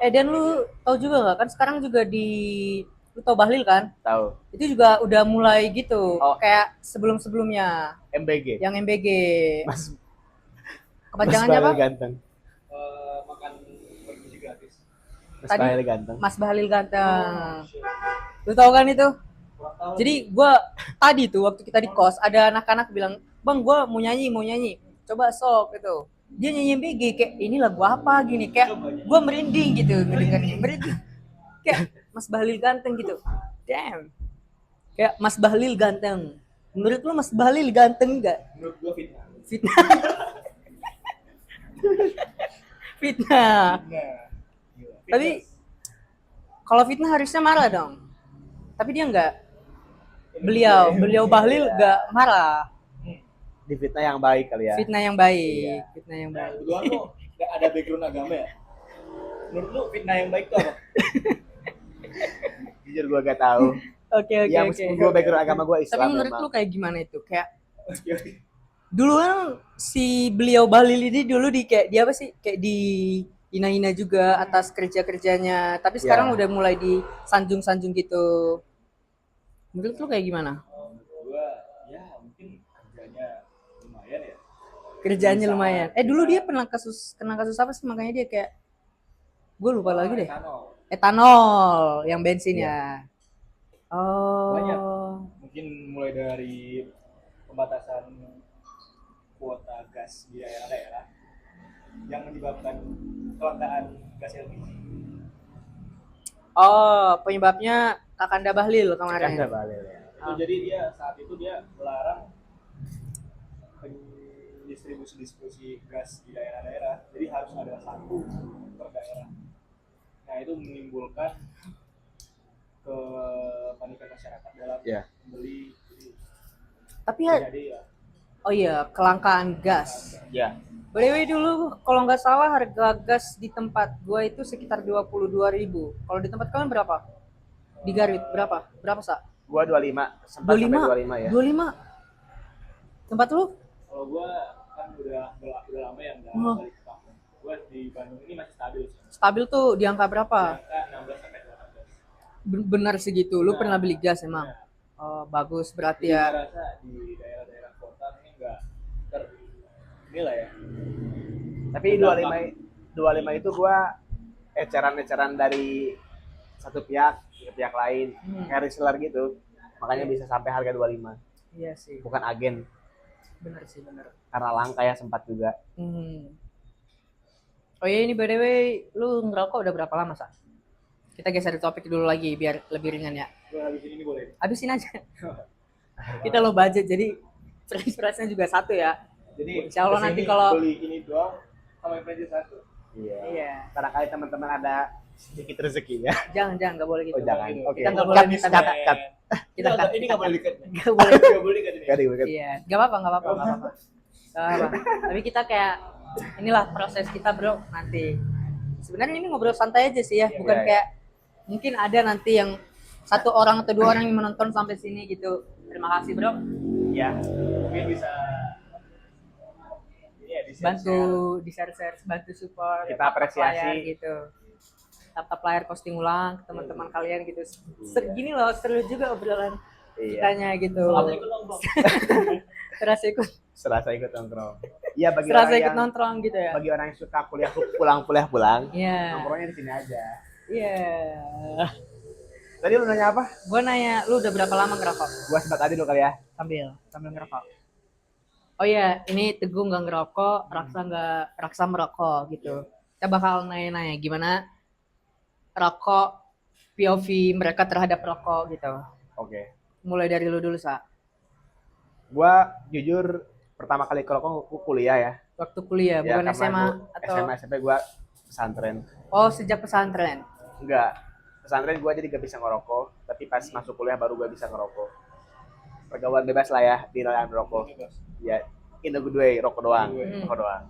Dan lu tahu juga nggak kan sekarang juga di lu tau Bahlil kan? Tahu. Itu juga udah mulai gitu. Oh, Kayak sebelum-sebelumnya MBG. yang MBG. Mas Mas Kepanjangannya apa? Bahlil ganteng. Makan bergizi gratis. Mas Tadi Bahlil ganteng. Mas Bahlil ganteng. Lu tau kan itu? Jadi gue tadi tuh waktu kita di kos ada anak-anak bilang, bang gue mau nyanyi, coba sok gitu. Dia nyanyi BG kayak ini lagu apa gini kayak gue merinding gitu ngedengarnya merinding kayak Mas Bahlil ganteng gitu. Damn. Kayak Mas Bahlil ganteng. Menurut lu Mas Bahlil ganteng nggak? Menurut gua fitnah. Fitnah. Fitnah. Nah, gila. Tapi kalau fitnah harusnya marah dong. Tapi dia nggak. Beliau Bahlil nggak marah. Di fitnah yang baik kali ya. Fitnah yang baik. Iya. Fitnah yang Nah, baik. kebetulan lu nggak ada background agama ya? Menurut lu fitnah yang baik tuh apa? Jujur gue gak tahu. Oke. Ya meskipun gue background agama gue Islam. Tapi menurut memang. lu kayak gimana itu? Kayak Oke, oke. dulu kan si beliau Bahlil ini dulu di kayak dia apa sih? Kayak di hina-hina juga atas kerja-kerjanya. Tapi sekarang Ya. udah mulai disanjung-sanjung gitu. Menurut lu kayak gimana? Menurut gua ya mungkin kerjanya lumayan ya. Kerjaannya Bisa. lumayan. Dulu dia pernah kena kasus apa sih makanya dia kayak gue lupa lagi deh. Etanol. Etanol yang bensin ya. Banyak. Oh. Mungkin mulai dari pembatasan kuota gas di daerah-daerah yang menyebabkan kelangkaan gas LPG. Oh, penyebabnya Kakanda Bahlil Kan kemarin. udah Bahlil ya. Itu jadi dia saat itu dia melarang distribusi gas di daerah-daerah. Jadi harus ada satu per daerah. Nah, itu menimbulkan kepanikan masyarakat dalam Ya. membeli. Tapi ya, Jadi ya oh iya, kelangkaan gas. Ya. By the way dulu kalau nggak salah harga gas di tempat gua itu sekitar 22.000. Kalau di tempat kalian berapa? Di Garut berapa? Berapa, Sa? Gue 25. Sempat sampai 25 ya. 25. Tempat lu? kalau gua kan udah lama ya nggak Oh. balik ke kampung. Gua di Bandung ini masih stabil sih. Stabil tuh di angka berapa? Angka 16 sampai 18. Benar segitu. Lu Nah, pernah beli gas emang? Nah, Oh, bagus jadi berarti gua ya. rasa di daerah-daerah kota ini nggak inilah ya. Tapi 25 itu gue eceran-eceran dari satu pihak ke pihak lain. Kayak reseller gitu. Makanya bisa sampai harga 25. Iya sih. Bukan agen. Benar sih, benar. Karena langka ya sempat juga. Oh iya ini by the way, lu ngerokok udah berapa lama, Sa? Kita geser topik dulu lagi biar lebih ringan ya. Gua habisin ini boleh. Habisin aja. Kita low budget jadi price-nya juga satu ya. Jadi Insya Allah kesini nanti kalau- beli ini doang sama yang franchise satu. Iya. Barangkali teman-teman ada sedikit rezeki ya. Jangan nggak boleh gitu. Oh jangan. Gitu. Oke. Kita nggak boleh Cut, minta cut, minta. cut. Kita Nggak, cut, ini kita nggak boleh cut. dikat. Nggak boleh. Nggak boleh dikat ini. Gak di- Iya, nggak apa-apa. Nggak apa. Tapi kita kayak inilah proses kita bro nanti. Sebenarnya ini ngobrol santai aja sih ya, bukan iya. kayak mungkin ada nanti yang satu orang atau dua orang yang menonton sampai sini gitu. Terima kasih bro. Ya. Mungkin bisa ini ya, Bantu di share, bantu support. Kita apresiasi. Layar, gitu. Tap layar posting ulang ke teman-teman kalian gitu. Gini loh seru juga obrolan Iya. kitanya gitu. Salam ikut dong, bro. Serasa ikut Serasa ikut nongkrong. Iya bagi serasa orang ikut yang nongkrong gitu ya. bagi orang yang suka kuliah pulang, Iya. nongkrongnya di sini aja. Iya. Tadi lu nanya apa? Gue nanya, lu udah berapa lama ngerokok? Gua sempat tadi dulu kali ya. Sambil ngerokok. Oh iya, ini Teguh nggak ngerokok, Raksa merokok gitu. Kita bakal nanya-nanya gimana rokok POV mereka terhadap rokok gitu. Oke. Mulai dari lu dulu, Sa. Gua jujur pertama kali kerokok kuliah ya. Waktu kuliah, bukan karena SMA gua- atau SMA SMP gua pesantren. Oh, sejak pesantren. Enggak. Pesantren gua jadi gak bisa ngerokok, tapi pas masuk kuliah baru gua bisa ngerokok. Pergaulan bebas lah ya di dalam rokok. Ya, in the good way, rokok doang, rokok doang.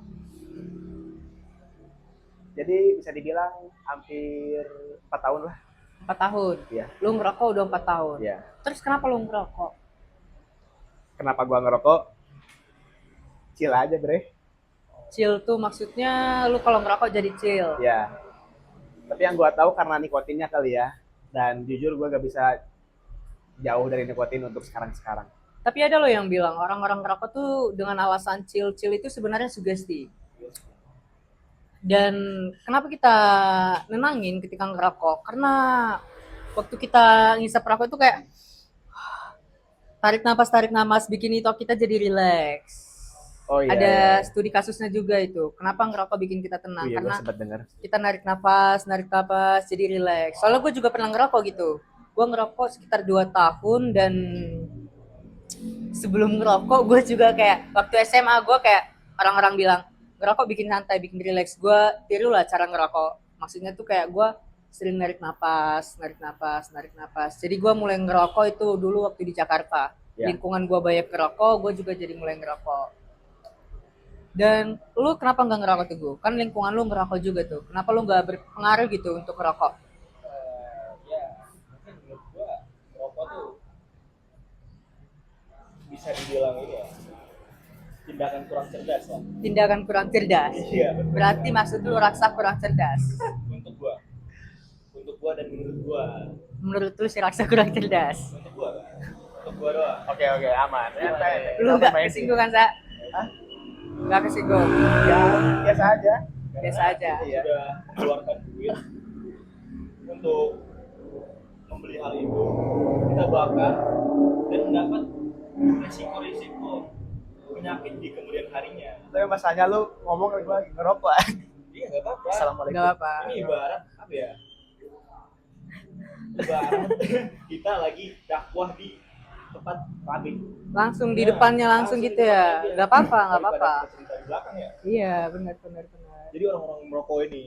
Jadi bisa dibilang hampir 4 tahun lah. 4 tahun. Iya. Lu ngerokok udah 4 tahun. Iya. Terus kenapa lu ngerokok? Kenapa gua ngerokok? Chill aja, Bre. Chill tuh maksudnya lu kalau ngerokok jadi chill. Ya. Tapi yang gue tahu karena nikotinnya kali ya. Dan jujur gue gak bisa jauh dari nikotin untuk sekarang-sekarang. Tapi ada loh yang bilang orang-orang ngerokok tuh dengan alasan chill-chill itu sebenarnya sugesti. Dan kenapa kita nenangin ketika ngerokok? Karena waktu kita ngisap rokok itu kayak tarik napas, bikin itu kita jadi rileks. Oh iya. Ada iya. studi kasusnya juga itu. Kenapa ngerokok bikin kita tenang? Iya, gue Karena sempat dengar. kita narik nafas, jadi rileks. Soalnya gue juga pernah ngerokok gitu. Gue ngerokok sekitar 2 tahun dan sebelum ngerokok gue juga kayak waktu SMA gue kayak orang-orang bilang ngerokok bikin santai, bikin rileks. Gue tiru lah cara ngerokok. Maksudnya tuh kayak gue sering narik nafas. Jadi gue mulai ngerokok itu dulu waktu di Jakarta. Ya. Lingkungan gue banyak ngerokok, gue juga jadi mulai ngerokok. Dan lu kenapa nggak ngerokok tuh gue? Kan lingkungan lu ngerokok juga tuh. Kenapa lu nggak berpengaruh gitu untuk ngerokok? Ya mungkin menurut gua rokok tuh bisa dibilang ini ya tindakan kurang cerdas lah. Tindakan kurang cerdas. Iya, betul. Berarti maksud lu raksa kurang cerdas. Untuk gua dan menurut gua Menurut lu si raksa kurang cerdas. untuk gua doang. Oke, aman. Ya, Lu nggak kesinggung kan, Sa? Hah? Nggak kesinggung. Ya, biasa aja. Biasa aja. Iya. Sudah mengeluarkan duit untuk membeli hal itu, kita bakar dan mendapat risiko penyakit di kemudian harinya. Tapi masalahnya lu ngomong lagi lagi ngerokok. Iya, nggak apa-apa. Assalamualaikum. Nggak apa. Ini ibarat apa ya? Ibarat kita lagi dakwah di tempat publik. Langsung di depannya langsung gitu ya. Nggak apa-apa, nggak apa-apa. Daripada kita cerita di belakang ya. Iya, benar. Jadi orang-orang merokok ini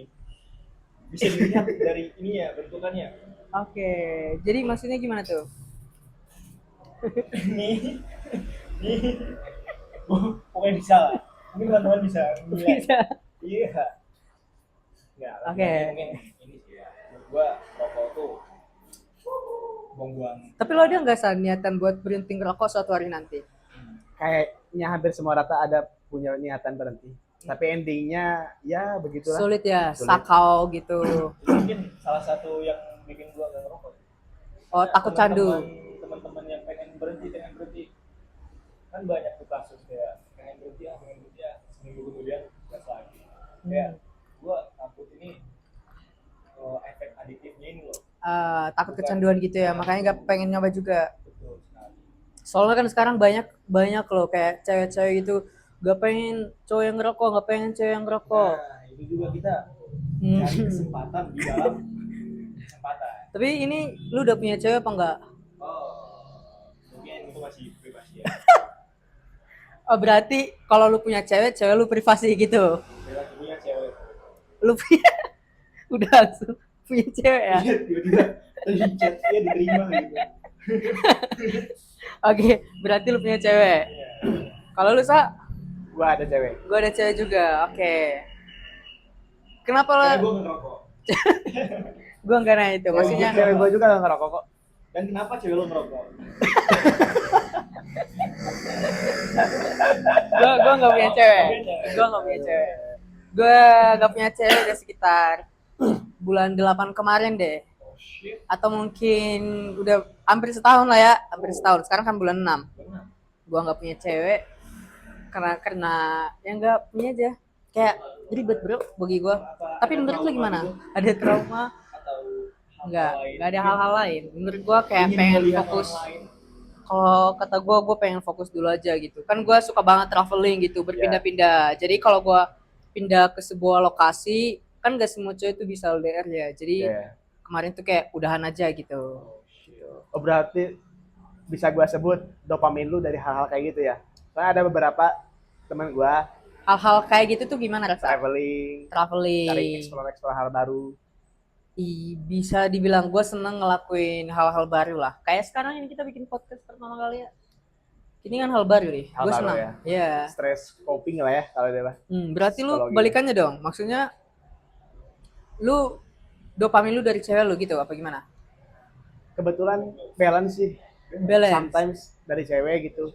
bisa dilihat dari ininya, bentukannya. Oke, jadi maksudnya gimana tuh? Nih, pokoknya bisa lah. Mungkin teman-teman bisa menilai. Bisa. Iya. Ya, Oke. mungkin ini sih ya. Menurut gua rokok tuh buang-buang. Tapi lo ada nggak San niatan buat berhenti ngerokok suatu hari nanti? Kayaknya hampir semua rata ada punya niatan berhenti. Tapi endingnya ya begitulah. Sulit ya, Sulit. sakau gitu. Itu mungkin salah satu yang bikin gua nggak ngerokok. Oh, takut candu. Teman-teman yang pengen berhenti kan banyak tuh kasus kayak pengen berhenti ya seminggu kemudian gas lagi. Kayak gua takut ini efek adiktifnya ini loh. Takut kecanduan gitu ya, makanya gak pengen nyoba juga. Betul sekali. Soalnya kan sekarang banyak loh kayak cewek-cewek gitu gak pengen cowok yang ngerokok, gak pengen cewek yang ngerokok. Nah, itu juga kita cari kesempatan di dalam kesempatan. Tapi ini lu udah punya cewek apa enggak? Oh, mungkin itu masih privasi ya. Oh, berarti kalau lu punya cewek lu privasi gitu. Bella punya cewek. Lu punya udah langsung punya cewek ya. Tiba-tiba di chat dia diterima gitu. Oke, berarti lu punya cewek. Iya. Kalau lu Sa, Gua ada cewek. gua ada cewek juga. Oke. Kenapa Karena lo? gue ngerokok. Gua enggak nanya itu. Maksudnya Cewek gua juga gak ngerokok kok. Dan kenapa cewek lo ngerokok? gua enggak punya cewek. Gua enggak punya cewek udah sekitar bulan 8 kemarin deh. Oh shit. Atau mungkin udah hampir setahun lah ya, hampir setahun. Sekarang kan bulan 6. Benar. Gua nggak punya cewek karena yang nggak punya aja. Kayak ribet bro bagi gua. Tapi menurut lu gimana? Ada trauma? Atau Nggak ada hal-hal lain. Menurut gua kayak Ingin pengen melihat fokus. orang lain. Kalau kata gua pengen fokus dulu aja gitu. Kan gua suka banget traveling gitu, berpindah-pindah. Jadi kalau gua pindah ke sebuah lokasi, kan gak semua cewek itu bisa LDR ya. Jadi Iya. kemarin tuh kayak udahan aja gitu. Oh, berarti bisa gua sebut dopamin lu dari hal-hal kayak gitu ya. Soalnya ada beberapa teman gua Hal-hal kayak gitu tuh gimana rasa? traveling, cari Traveling. explore hal baru. Bisa dibilang gue seneng ngelakuin hal-hal baru lah. Kayak sekarang ini kita bikin podcast pertama kali ya. Ini kan hal baru nih. Hal Gue baru senang. ya. Iya. Stress coping lah ya kalau dia lah. Berarti lu Psikologi. balikannya dong. Maksudnya lu dopamin lu dari cewek lu gitu apa gimana? Kebetulan balance sih. Balance. Sometimes dari cewek gitu.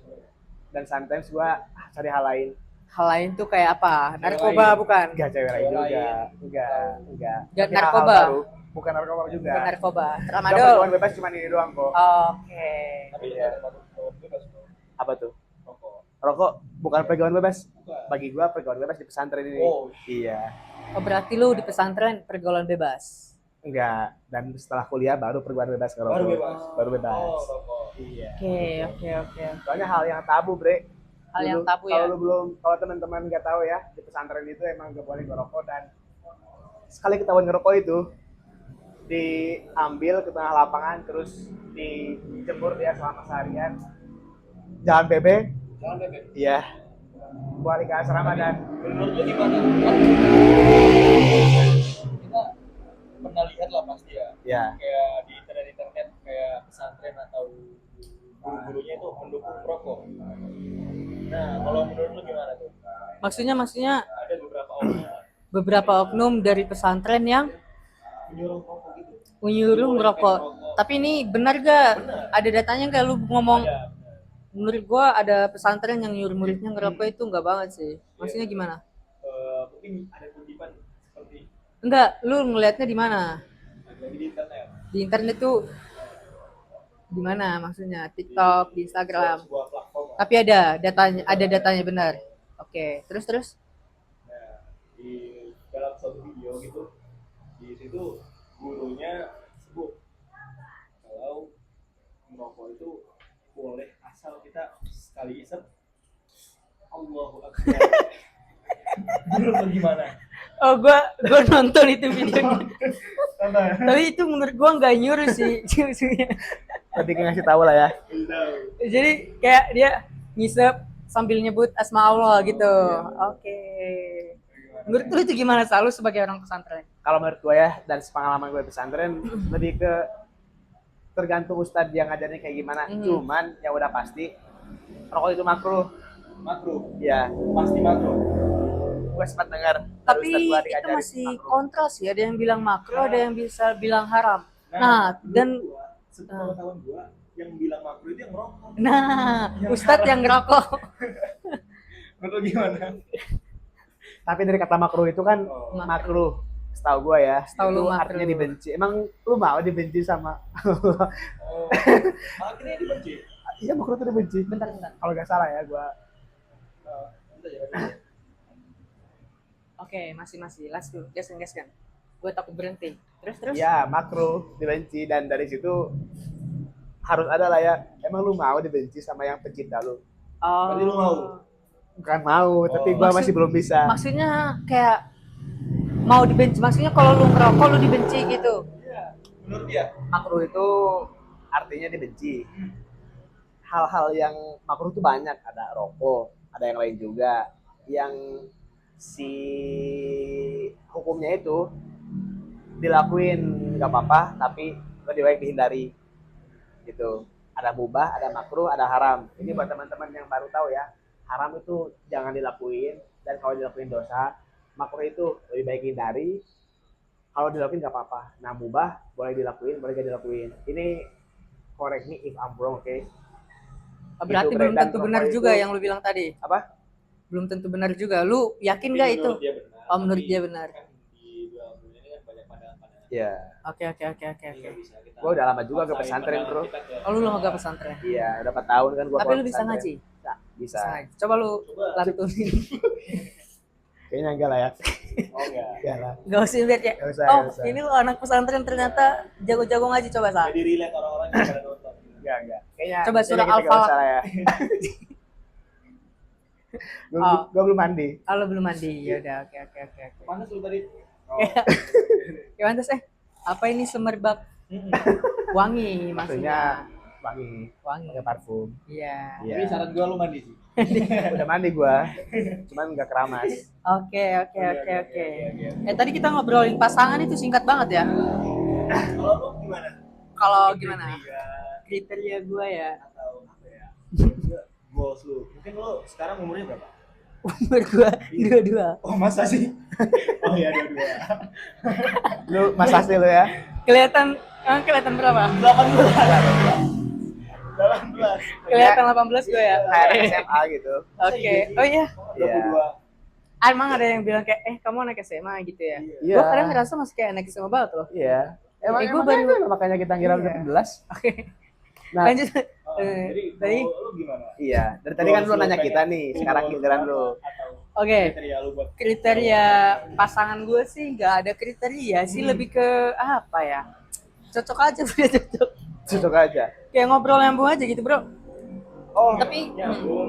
Dan sometimes gua cari hal lain. Hal lain tuh kayak apa? Cewek Narkoba lain. bukan? Enggak cewek lain Cewek juga. lain. Enggak. Dan Tapi hal-hal narkoba? baru. Bukan narkoba juga. Bukan narkoba. Enggak, Tramadol. pergaulan bebas cuma ini doang kok. Oke. Tapi Iya. ada pergaulan bebas bro. Apa tuh? Rokok. Rokok bukan pergaulan bebas. Bukan. Bagi gua pergaulan bebas di pesantren ini. Oh. Iya. Oh, berarti lu di pesantren pergaulan bebas. Enggak. Dan setelah kuliah baru pergaulan bebas ngerokok. Baru bebas. Baru bebas. Oh, rokok. Iya. Oke. Soalnya hal yang tabu, Bre. Hal yang Dulu, tabu ya. Kalau lu belum, kalau teman-teman nggak tahu ya, di pesantren itu emang nggak boleh ngerokok dan sekali ketahuan ngerokok itu diambil ke tengah lapangan terus dijemur dia selama seharian. Jangan bebek, Jangan bebek. iya. Balik ke asrama dan Menurut lu gimana? Kita pernah lihat lah pasti ya. ya Kayak di internet kayak pesantren atau guru-gurunya itu mendukung rokok. Nah, kalau menurut lu gimana tuh? Maksudnya Ada beberapa orang beberapa oknum dari pesantren yang menyuruh rokok gitu. menyuruh merokok. Tapi ini benar gak? Benar. Ada datanya gak lu ngomong? Ada. Menurut gua ada pesantren yang nyuruh muridnya ngerokok itu enggak banget sih. Maksudnya gimana? Mungkin ada kutipan seperti Enggak, lu ngelihatnya di mana? lagi di internet. Di internet tuh di mana maksudnya? TikTok, di Instagram. Sebuah platform. Tapi ada datanya benar. Oke, terus. Nah, di dalam satu video gitu, di situ gurunya sebut kalau merokok itu boleh asal kita sekali isep Allahu Akbar. Menurut lu gimana? Oh, gua nonton itu videonya. Contoh. Tapi itu menurut gua nggak nyuruh sih. Maksudnya. tadi ngasih tahu lah ya. Jadi kayak dia ngisep sambil nyebut asma Allah gitu. Oke. Menurut lu itu gimana selalu sebagai orang pesantren? Kalau menurut gue ya dan sepengalaman gue di pesantren lebih ke tergantung ustadz yang ngajarnya kayak gimana. Cuman yang udah pasti rokok itu makruh. Makruh. Ya, Pasti makruh. gue sempat dengar dari Tapi ustadz gua itu diajarin masih makruh. kontras ya. Ada yang bilang makruh, ada yang bisa bilang haram. Nah, dan sepengetahuan gua yang bilang makruh itu yang merokok. nah, ustadz yang ngerokok. Menurut lu gimana? Tapi dari kata makruh itu kan Oh. makruh. Setahu gue ya, Setahu itu lu makruh. artinya dibenci. Emang lu mau dibenci sama Oh. Akhirnya dibenci. iya makruh itu dibenci. Bentar. Kalau nggak salah ya gue. Bentar ya. Oke, masih. Last dulu, gaskan. Gue takut berhenti. Terus. Ya makruh dibenci dan dari situ harus ada lah ya. Emang lu mau dibenci sama yang pencipta lu? Oh. Berarti lu mau? Bukan mau, tapi gue masih belum bisa. Maksudnya kayak mau dibenci. Maksudnya kalau lu ngerokok lu dibenci gitu. Iya. Menurut dia. Makruh itu artinya dibenci. Hal-hal yang makruh itu banyak, ada rokok, ada yang lain juga. Yang si hukumnya itu dilakuin nggak apa-apa, tapi lebih baik dihindari. Gitu. Ada mubah, ada makruh, ada haram. Ini buat teman-teman yang baru tahu ya. Haram itu jangan dilakuin, dan kalau dilakuin dosa. Makruh itu lebih baik hindari. Kalau dilakuin nggak apa-apa. Nah mubah boleh dilakuin, boleh gak dilakuin. Ini correct me if I'm wrong, oke? Berarti Gitu, belum dan tentu rokok benar itu- juga yang lu bilang tadi. Apa? Belum tentu benar juga. Lu yakin gak itu? Menurut dia benar. Oh, menurut Tapi dia benar. Kan di dua bulan ini kan banyak pandangan-pandangan. Iya. Oke. Ini nggak bisa kita Gua udah lama juga ke paksain pesantren, pandangan bro. kita ke- Oh, lu lama gak pesantren. Iya, udah 4 tahun kan gua. Tapi keluar lu bisa pesantren. ngaji? Bisa. Bisa ngaji. Coba lu Coba. lantunin. Kayaknya enggak lah ya. Oh enggak. Enggak lah. Gak usah lihat ya. Nggak usah, Oh, nggak usah. ini lu anak pesantren ternyata jago-jago ngaji. Coba Sa. Jadi relate orang-orang yang pada nonton. Enggak. Kayaknya Coba surah kayaknya kita nggak Al-Falaq. usah lah ya. Oh. Gua belum mandi. Kalau belum mandi, ya udah. Oke. Panas lu tadi. Oh. Ya pantas apa ini semerbak wangi Maksudnya maksudnya. wangi, Wangi. pakai parfum. Iya. Iya. Tapi saran gua lu mandi sih. Udah mandi gua. Cuman enggak keramas. Oke. Oke. Tadi kita ngobrolin pasangan itu singkat banget ya. Kalau lu gimana? Kalau gimana? Kriteria Kriteria gue ya. atau apa ya? Goals lu. Mungkin lu sekarang umurnya berapa? Umur gue 22. Oh masa sih? Oh iya 22. Lu mas asli lu ya. Kelihatan berapa? 18. 18. Kelihatan 18 gue ya. Kayak anak SMA gitu. Oke. Oh iya. Iya. 22. Emang ada yang bilang kayak kamu anak SMA gitu ya. Iya. Gue kadang ngerasa masih kayak anak SMA banget loh. Iya. Emang gue makanya baru- itu, makanya kita ngira Iya. 18. Oke. Nah, Lanjut. Jadi Tadi kalau lu gimana? iya. Dari tadi kan lu nanya kita nih, sekarang giliran lu. oke. Kriteria lu buat Kriteria pasangan gue sih nggak ada kriteria sih, lebih ke apa ya? Cocok aja udah cocok. Cocok aja. Kayak ngobrol nyambung aja gitu, Bro. Oh, Tapi nyambung.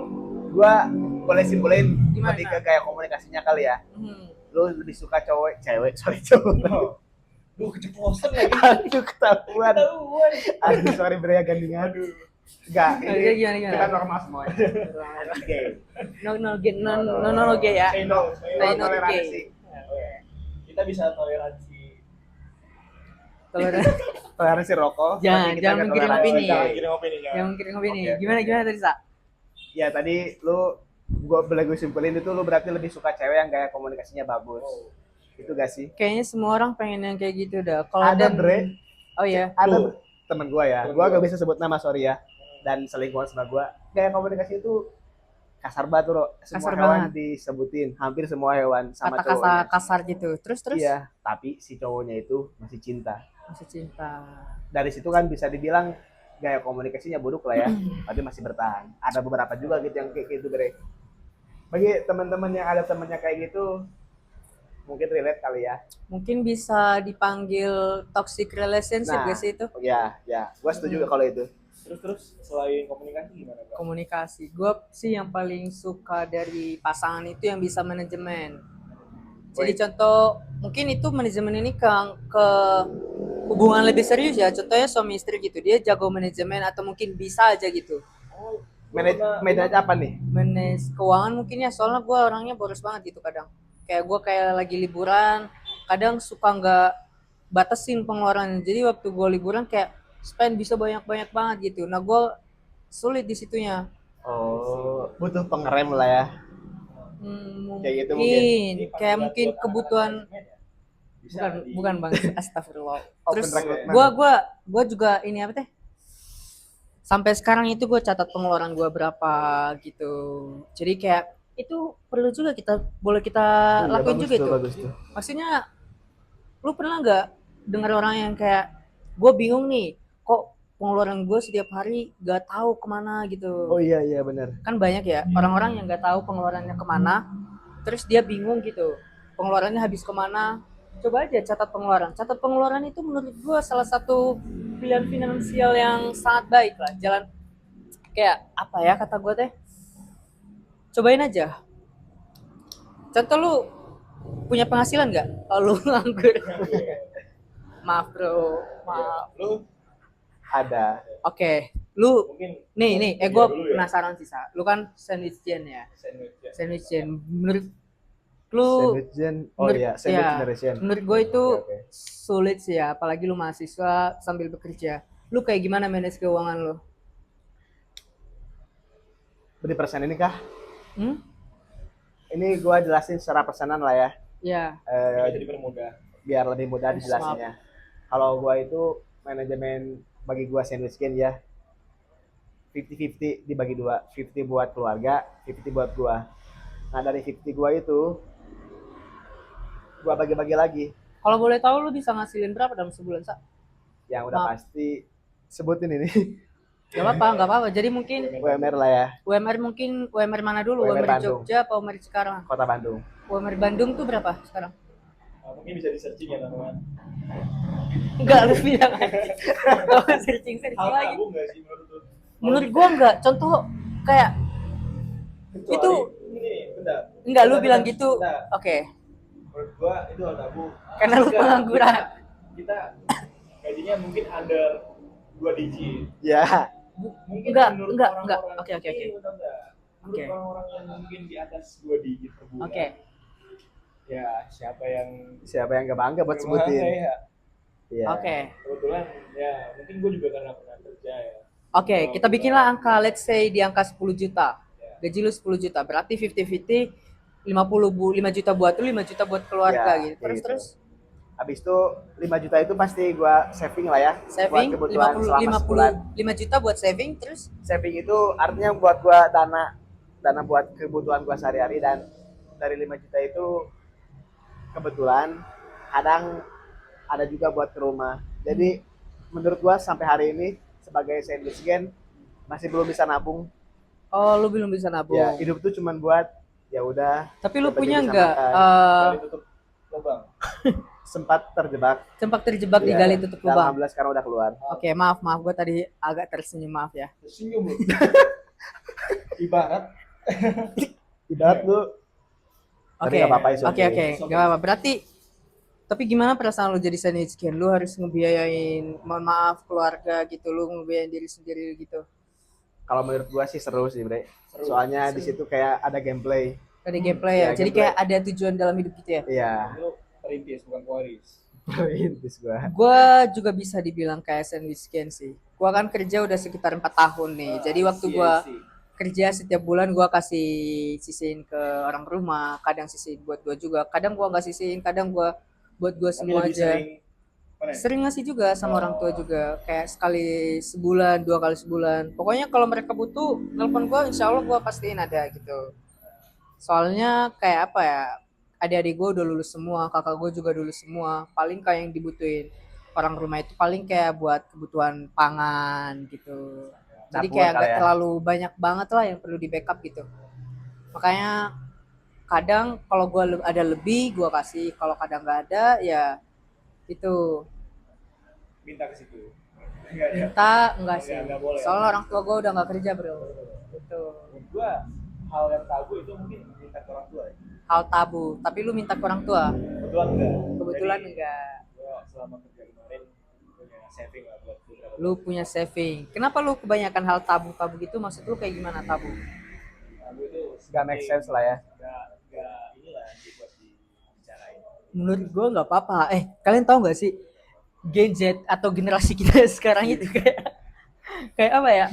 gua boleh simpulin Gimana? lebih ke kayak komunikasinya kali ya. hmm, Lu lebih suka cewek, cowok. Lu keceplosan lagi. Aduh, ketahuan. Ketahuan. Aduh, sorry Bre, ya gandengan. Enggak, Oke, gimana? kita normal semua. Oke. no gay ya. Say no. Say no to Toleransi. gay. Kita bisa toleransi. Toleransi. Toleransi rokok. Jangan- tapi kita jangan nggak menggiring toleransi opini. gay. Jangan kirim opini jangan. Yang mungkin opini. Oke, oke, Gimana oke. tadi, Sa? Ya tadi lu gua boleh gue simpulin itu lu berarti lebih suka cewek yang kayak komunikasinya bagus. Itu gak sih? Kayaknya semua orang pengen yang kayak gitu dah. Kalau Ada, dan Bre. Oh iya. Ada Lu. temen gua ya. Temen Gua gua. gak bisa sebut nama, sorry ya. Dan selingkuhan sama gua. Kayak komunikasi itu kasar banget bro. Semua Kasar hewan banget. disebutin, hampir semua hewan sama Kata-kata cowoknya. kasar gitu. Terus Iya, tapi si cowoknya itu masih cinta. masih cinta. Dari situ kan bisa dibilang gaya komunikasinya buruk lah ya, tapi masih bertahan. Ada beberapa juga gitu yang kayak gitu, Bre. Bagi teman-teman yang ada temennya kayak gitu, mungkin relate kali ya. Mungkin bisa dipanggil toxic relationship Nah, gak sih itu? Ya, gua setuju kalau itu. Terus selain komunikasi gimana, Bang? Komunikasi. Gue sih yang paling suka dari pasangan itu yang bisa manajemen. Jadi contoh mungkin itu manajemen ini ke hubungan lebih serius ya. Contohnya suami istri gitu. Dia jago manajemen atau mungkin bisa aja gitu. Oh, Manage apa nih? Manage keuangan mungkin ya. Soalnya gue orangnya boros banget gitu kadang. Kayak gue kayak lagi liburan. Kadang suka nggak batasin pengeluaran. Jadi waktu gue liburan kayak spend bisa banyak-banyak banget gitu. Nah gue sulit di situnya. Oh, butuh pengerem lah ya. Kayak gitu mungkin. ini Kayak panggilan mungkin buat kebutuhan anak-anak manajemen ya? Bisa bukan bang, astagfirullah. Open Terus recruitment. gua juga ini apa teh? Sampai sekarang itu gue catat pengeluaran gue berapa gitu. Jadi kayak itu perlu juga boleh kita Iya, lakuin bagus juga tuh, itu. bagus tuh. Maksudnya lu pernah nggak dengar orang yang kayak gue bingung nih, kok pengeluaran gue setiap hari gak tahu kemana gitu. Oh iya benar. Kan banyak ya orang-orang yang nggak tahu pengeluarannya kemana, terus dia bingung gitu pengeluarannya habis kemana. Coba aja catat pengeluaran itu menurut gue salah satu pilihan finansial yang sangat baik lah. Jalan kayak apa ya kata gue teh, cobain aja. Contoh lu punya penghasilan nggak? Oh, lu nganggur. Maaf bro, maaf. Lu Ada. Oke, lu mungkin nih, iya gue dulu ya. penasaran sih Sa. Lu kan sandwich gen ya. Sandwich ya. Sandwich gen. Menurut lu, Sandwich gen. Oh iya, sandwich ya, generation. menurut gue itu Oke. sulit sih ya, apalagi lu mahasiswa sambil bekerja. Lu kayak gimana manage keuangan lu? Beri persen ini kah? Hmm? Ini gua jelasin secara persenan lah ya. Ya, Ini bisa dipermudah. Biar lebih mudah dijelasinnya. Kalau gua itu manajemen bagi gua sandwich gen ya 50-50 dibagi dua, 50 buat keluarga, 50 buat gua. Nah dari 50 gua itu gua bagi-bagi lagi. kalau boleh tahu lu bisa ngasilin berapa dalam sebulan, Sa? Yang udah Maaf. pasti sebutin ini Gak apa-apa. Jadi mungkin UMR lah ya, UMR mana dulu? UMR UMR Bandung. Jogja apa UMR Cikarang? Kota Bandung. UMR Bandung tuh berapa sekarang? Nah, mungkin bisa di searching ya teman-teman. Enggak, lu bilang aja. Oh, searching Hal lagi. tabu nggak sih menurut lu? Menurut gua enggak. Contoh kayak Kecuali- itu ini bentar. enggak lu Bentar, bilang bentar. gitu. Bentar. Oke. Menurut gua itu hal tabu. Karena lu Enggak, pengangguran. Kita gajinya mungkin under 2 digit. Ya, Mungkin Enggak. menurut Oke. orang-orang- Oke. Iya, bentar, bentar. Menurut Oke. orang-orang yang mungkin di atas 2 digit per bulan. Oke. Ya, siapa yang siapa yang gak bangga buat Gimana sebutin? ya? Iya. Oke. Kebetulan ya mungkin gua juga karena pernah kerja ya. Oke, kita bikinlah angka, let's say di angka 10 juta. Gaji lu 10 juta, berarti 50-50 5 juta buat lu, 5 juta buat keluarga Ya, gitu. kayak gitu. Terus Habis itu 5 juta itu pasti gue saving lah ya. Saving Buat kebutuhan 50 selama sebulan. 5 juta buat saving, terus Saving itu artinya buat gue dana buat kebutuhan gue sehari-hari, dan dari 5 juta itu kebetulan kadang ada juga buat ke rumah. Jadi menurut gue sampai hari ini sebagai sandwich gen masih belum bisa nabung. oh lu belum bisa nabung. Ya hidup tuh cuman buat ya udah. Tapi lu yang penting punya bisa nggak makan. Kali tutup lubang. Sempat terjebak. sempat terjebak di Ya, gali tutup dan lubang? alhamdulillah sekarang udah keluar. Oke, maaf gue tadi agak tersenyum, maaf ya. Senyum lu. Ibarat Ibarat lu. Tapi Oke, nggak apa-apa, it's oke, okay. nggak apa-apa. Berarti, tapi gimana perasaan lu jadi sandwich gen? Lu harus ngebiayain, mohon maaf, keluarga gitu, lu ngebiayain diri sendiri gitu. Kalau menurut gua sih seru sih, Bre. Seru. Soalnya di Seru. situ kayak ada gameplay. Ada gameplay ya, Ya, jadi gameplay. kayak ada tujuan dalam hidup gitu ya. Iya. lu perintis bukan pewaris. Perintis gua. Gue juga bisa dibilang kayak sandwich gen sih. Gue kan kerja udah sekitar 4 tahun nih. Jadi waktu gue kerja setiap bulan gue kasih sisihin ke orang rumah, kadang sisihin buat gue juga, kadang gue nggak sisihin, kadang gue buat gue semua aja. Sering ngasih juga sama orang tua juga, kayak sekali sebulan, 2 kali sebulan. Pokoknya kalau mereka butuh nelpon gue, insya Allah gue pastiin ada gitu. Soalnya kayak apa ya, adik-adik gue udah lulus semua, kakak gue juga lulus semua. Paling kayak yang dibutuhin orang rumah itu paling kayak buat kebutuhan pangan gitu. Jadi Dapur kayak kali nggak ya. terlalu banyak banget lah yang perlu di backup gitu. Makanya kadang kalau gue ada lebih gue kasih, kalau kadang nggak ada ya itu Minta ke situ. Enggak ya. minta enggak sih. Enggak boleh. Soalnya orang tua gue udah nggak kerja bro. Gitu. Menurut gua hal yang tabu itu mungkin minta ke orang tua ya. Hal tabu. Tapi lu minta ke orang tua? Kebetulan enggak. Kebetulan Jadi, enggak. Gua selama kerja kemarin punya saving lah buat beberapa Lu punya saving. Kenapa lu kebanyakan hal tabu-tabu gitu? Maksud lu kayak gimana tabu? tabu itu Gak make sense lah ya. Enggak inilah dibuat dibicarain. Menurut gue nggak apa-apa. Kalian tahu nggak sih Gen Z atau generasi kita sekarang itu kayak apa ya?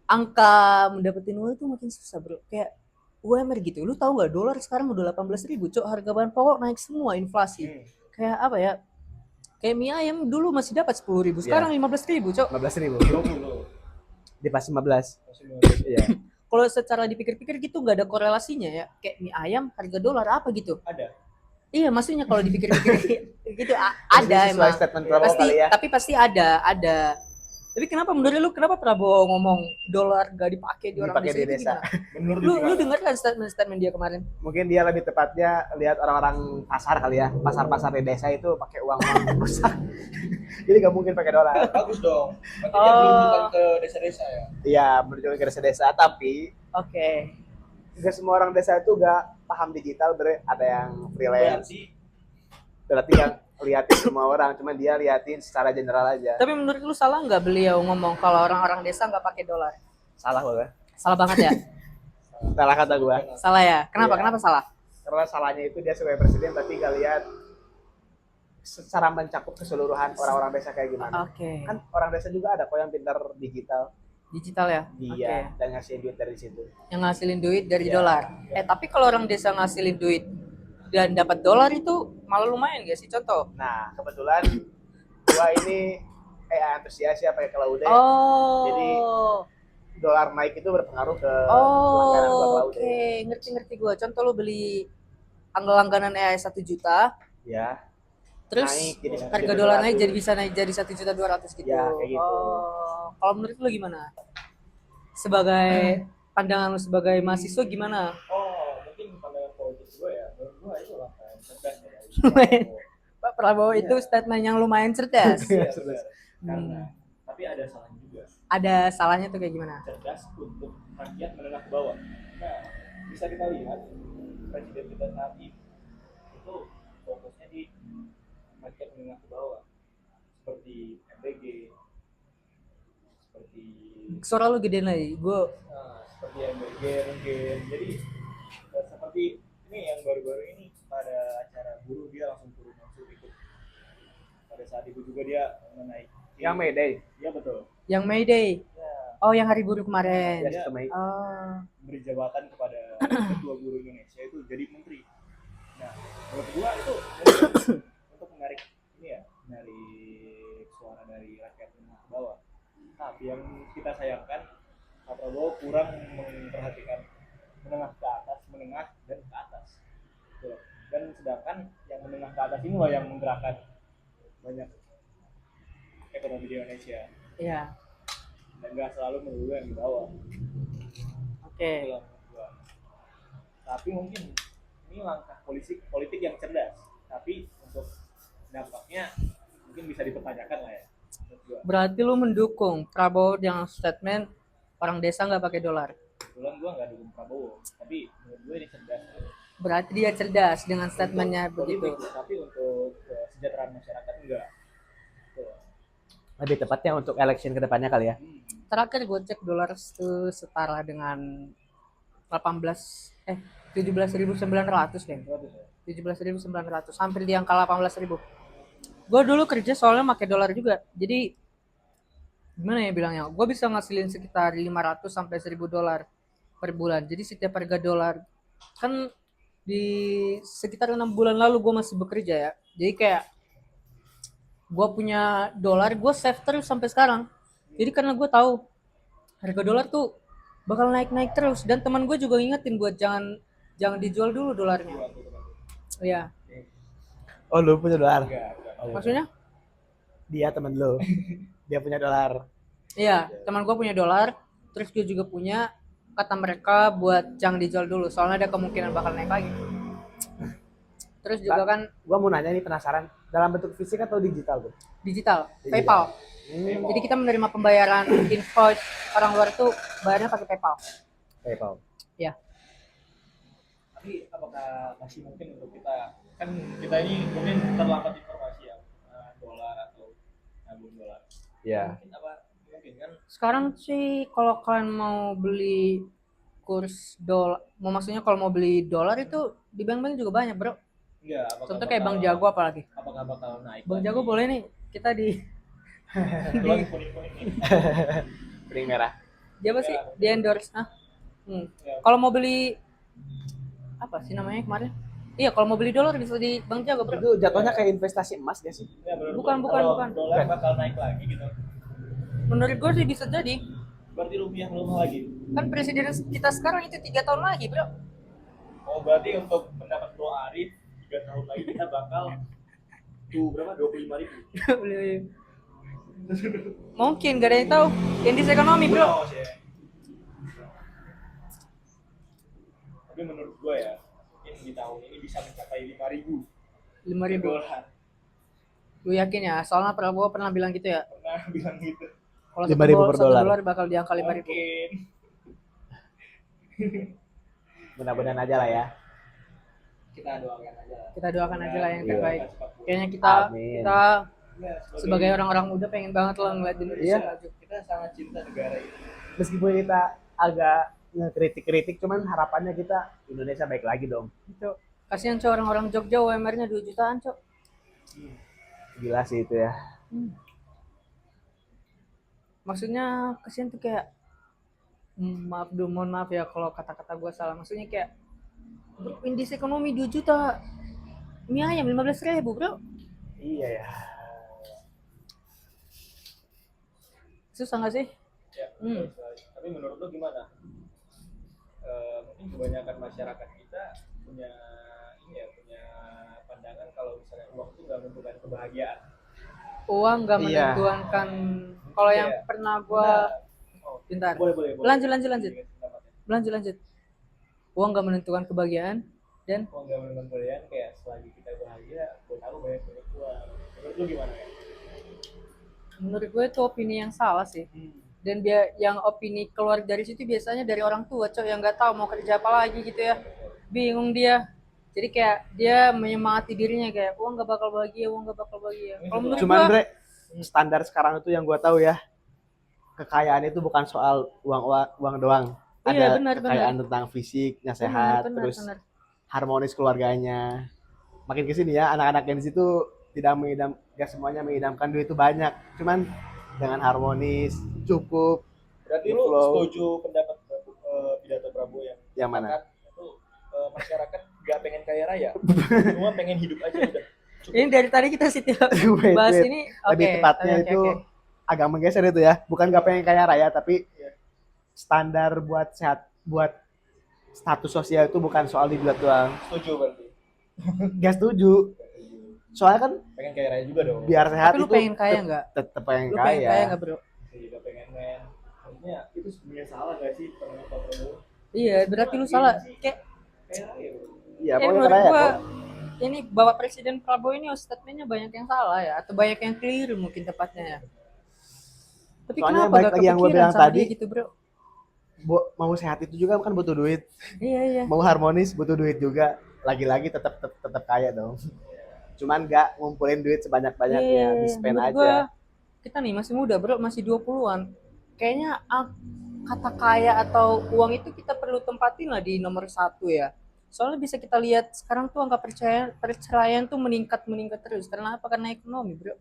Angka mendapetin uang itu makin susah bro. Kayak UMR gitu. Lu tahu nggak dolar sekarang udah 18.000 cok. Harga bahan pokok naik semua, inflasi. Kayak apa ya? Kayak mie ayam dulu masih dapat 10.000, sekarang 15.000 cok. 15.000. 20 Di pas 15. masih mulai. Iya. Kalau secara dipikir-pikir gitu nggak ada korelasinya ya. Kayak mie ayam harga dolar apa gitu. Ada. Iya, maksudnya kalau dipikir-pikir gitu ada Sesuai emang. statement Prabowo Pasti, kali ya. tapi pasti ada. Tapi kenapa menurut lu kenapa Prabowo ngomong dolar gak dipakai di orang Dipakai desa di itu desa. gimana? Menurut Lu dengar kan statement dia kemarin? Mungkin dia lebih tepatnya lihat orang-orang pasar kali ya. Pasar-pasar di desa itu pakai uang rusak. Jadi gak mungkin pakai dolar. bagus dong. Berarti dia menunjukkan ke desa-desa ya. Iya, menunjukkan ke desa-desa, tapi Oke. gak semua orang desa itu gak paham digital, Bre. Ada yang freelance. Berarti yang liatin semua orang, cuman dia liatin secara general aja. Tapi menurut lu salah nggak beliau ngomong kalau orang-orang desa nggak pakai dolar? Salah gua. Salah banget ya? Salah kata gua. Salah ya? Kenapa? Iya. Kenapa salah? Karena salahnya itu dia sebagai presiden tapi gak lihat secara mencakup keseluruhan orang-orang desa kayak gimana. Oke. Kan orang desa juga ada kok yang pintar digital. Digital ya? Iya, dan ngasih duit dari situ. Yang ngasilin duit dari Iya. dolar. Tapi kalau orang desa ngasilin duit dan dapat dolar itu malah lumayan gak sih? Contoh. Nah, kebetulan gua ini antusias ya pakai Cloud. Oh. Jadi dolar naik itu berpengaruh ke langganan gua Cloud. Oke, ngerti gue. Contoh lo beli langganan AI 1 juta, Ya, terus naik jadi harga dolar naik jadi bisa naik jadi 1.200.000 gitu. Ya, kayak gitu. Oh, kalau menurut lo gimana? Sebagai pandangan lo sebagai mahasiswa gimana? Oh, mungkin pandangan politik gue ya. Menurut gue itu lah yang cerdas ya. Pak Prabowo itu statement yang lumayan cerdas. Iya, benar. Karena tapi ada salahnya juga. Ada salahnya tuh kayak gimana? Cerdas untuk rakyat menengah ke bawah. Nah, bisa kita lihat presiden kita saat ini itu fokusnya di rakyat menengah ke bawah, seperti MBG, seperti Suara lu gedein lagi. seperti MBG mungkin. Jadi seperti ini yang baru-baru ini pada acara buruh dia langsung turun langsung ikut. Pada saat itu juga dia menaiki. yang Mayday. Iya betul. Yang Mayday. Ya, Oh, yang hari buruh kemarin. Ya, sistem May. Oh. beri jabatan kepada ketua buruh Indonesia itu jadi menteri. Nah, menurut gua itu untuk menarik ini ya, menarik suara dari rakyat menengah ke bawah. Tapi yang kita sayangkan, Pak Prabowo kurang memperhatikan menengah dan ke atas. Gitu loh. Dan sedangkan yang menengah ke atas ini loh yang menggerakkan banyak ekonomi di Indonesia. Iya. Dan nggak selalu melulu yang di bawah. Oke. Itu loh menurut gua. Tapi mungkin ini langkah politik yang cerdas. Tapi untuk dampaknya mungkin bisa dipertanyakan lah ya. Menurut gua. Berarti lu mendukung Prabowo yang statement orang desa nggak pakai dolar. Kebetulan gua nggak dukung Prabowo, tapi menurut gua ini cerdas. Berarti dia cerdas dengan statementnya Untuk begitu. politik, tapi untuk kesejahteraan masyarakat enggak. Tuh. Lebih tepatnya untuk election kedepannya kali ya. Terakhir gue cek dolar itu setara dengan 17.900 deh. 17.900, hampir di angka 18.000. Gue dulu kerja soalnya pakai dolar juga. Jadi gimana ya bilangnya? Gue bisa ngasilin sekitar 500 sampai 1.000 dolar per bulan. Jadi setiap harga dolar kan di sekitar 6 bulan lalu gue masih bekerja ya. Jadi kayak gue punya dolar, gue save terus sampai sekarang. Jadi karena gue tahu harga dolar tuh bakal naik-naik terus, dan teman gue juga ngingetin gue jangan dijual dulu dolarnya. Iya. Oh, lu punya dolar? Enggak. Maksudnya? Dia temen lu. Dia punya dolar. Iya, teman gue punya dolar, terus gue juga punya. Kata mereka buat jangan dijual dulu, soalnya ada kemungkinan bakal naik lagi. Terus juga kan Gua mau nanya nih, penasaran, dalam bentuk fisik atau digital tuh? digital, Digital. PayPal. Jadi kita menerima pembayaran invoice orang luar tuh bayarnya pakai PayPal. PayPal. Ya. Tapi apakah masih mungkin untuk kita, kan kita ini mungkin terlambat informasi ya, dolar atau nabung dolar. Iya. Mungkin apa mungkin kan Sekarang sih kalau kalian mau beli kurs dolar, maksudnya kalau mau beli dolar itu di bank-bank juga banyak, bro. enggak, apakah Contoh kayak Bang bakal- Jago apalagi. apakah bakal naik Bang lagi? Jago boleh nih kita di Keluar kuning-kuning ini. Kuning merah. dia apa sih? Di endorse. Ya. Kalau mau beli apa sih namanya kemarin? Iya, kalau mau beli dolar bisa di Bang Jago, bro. Itu jatuhnya kayak investasi emas gak sih? Ya, menurut Bukan, gua bukan, kalau bukan. dolar bakal naik lagi gitu. Menurut gue sih bisa jadi. Berarti rupiah melemah lagi. Kan presiden kita sekarang itu 3 tahun lagi, bro. Oh, berarti untuk mendapat Bro Arif 3 tahun lagi kita bakal tuh berapa? 25.000. Mungkin gak ada yang tahu. Indeks ekonomi, bro. Oh, sih. Tapi menurut gue ya, mungkin di tahun ini bisa mencapai 5.000 5.000. dolar. Lu yakin ya? Soalnya Prabowo pernah bilang gitu ya. Pernah bilang gitu. Kalau 5.000 per satu dolar. dolar bakal di angka 5.000. Mungkin. Mudah-mudahan aja lah ya. Kita doakan aja lah. Kita doakan aja lah yang Iya. terbaik. Cepat pulih. Kayaknya kita Amin. Ya, sebagai orang-orang muda pengen banget loh ngeliat Indonesia Iya. maju. kita sangat cinta negara ini. Meskipun kita agak ngekritik-kritik, cuman harapannya kita Indonesia baik lagi dong. Cok. Kasihan cok orang-orang Jogja UMR-nya 2 jutaan, cok. Gila sih itu ya. Maksudnya kasihan tuh kayak mohon maaf ya kalau kata-kata gue salah. Maksudnya kayak indeks ekonomi 2 juta. Mie ayam 15.000, bro. Iya ya. Susah gak sih? Ya, betul sekali. Tapi menurut lo gimana? Mungkin kebanyakan masyarakat kita punya ini ya, punya pandangan kalau misalnya uang itu nggak menentukan kebahagiaan. Uang gak Iya. menentukan. Kalau yang Iya. pernah gue Oh, bentar. boleh. Lanjut. Pendapatnya. Lanjut. Uang gak menentukan kebahagiaan dan Uang nggak menentukan kebahagiaan, kayak selagi kita bahagia, buat aku banyak uang. Menurut lo gimana ya? menurut gue itu opini yang salah sih. Dan dia yang opini keluar dari situ biasanya dari orang tua, cok, yang nggak tahu mau kerja apa lagi gitu ya. Bingung dia. Jadi kayak dia menyemangati dirinya kayak uang nggak bakal bahagia. Kalau menurut Cuman gue, Bre, standar sekarang itu yang gua tahu ya, kekayaan itu bukan soal uang doang. Iya, Ada benar, kekayaan tentang fisiknya sehat, terus harmonis keluarganya. Makin kesini ya, anak-anak yang di situ tidak gak semuanya mengidamkan duit itu banyak. Cuman dengan harmonis, cukup. Berarti lu Flow. setuju pendapat pidato Prabowo yang Yang mana? mengatakan itu masyarakat nggak pengen kaya raya, cuma pengen hidup aja udah. Cukup. Ini dari tadi kita sih Wait, bahas wait. ini. Lebih Oke, tepatnya oke, itu oke. agak menggeser itu ya. Bukan gak pengen kaya raya, tapi Iya. standar buat sehat, buat status sosial itu bukan soal di duit doang. Setuju berarti. Gak setuju. Soalnya kan Pengen kaya raya juga dong. biar sehat Tapi lu itu pengen kaya nggak? tetap pengen Lu pengen kaya kaya. nggak, bro? Saya juga pengen men. Maksudnya itu sebenarnya salah nggak sih teman Pak Prabowo? Iya, berarti lu salah. Kayak Kaya raya bro. Iya, pokoknya menurut kaya gua kok. ini Bapak Presiden Prabowo ini statementnya banyak yang salah ya, atau banyak yang keliru mungkin tepatnya ya. Tapi Soalnya kenapa balik gak lagi yang gua kepikiran bilang sama tadi, dia gitu, bro? Mau sehat itu juga kan butuh duit. Iya, iya. Mau harmonis butuh duit juga. Lagi-lagi tetap kaya dong. Cuman gak ngumpulin duit sebanyak-banyaknya, Iya, di spend menurut aja. gua kita nih masih muda, bro, masih 20-an. Kayaknya kata kaya atau uang itu kita perlu tempatin lah di nomor satu ya. Soalnya bisa kita lihat sekarang tuh angka perceraian tuh meningkat terus. Karena apa? Karena ekonomi, bro.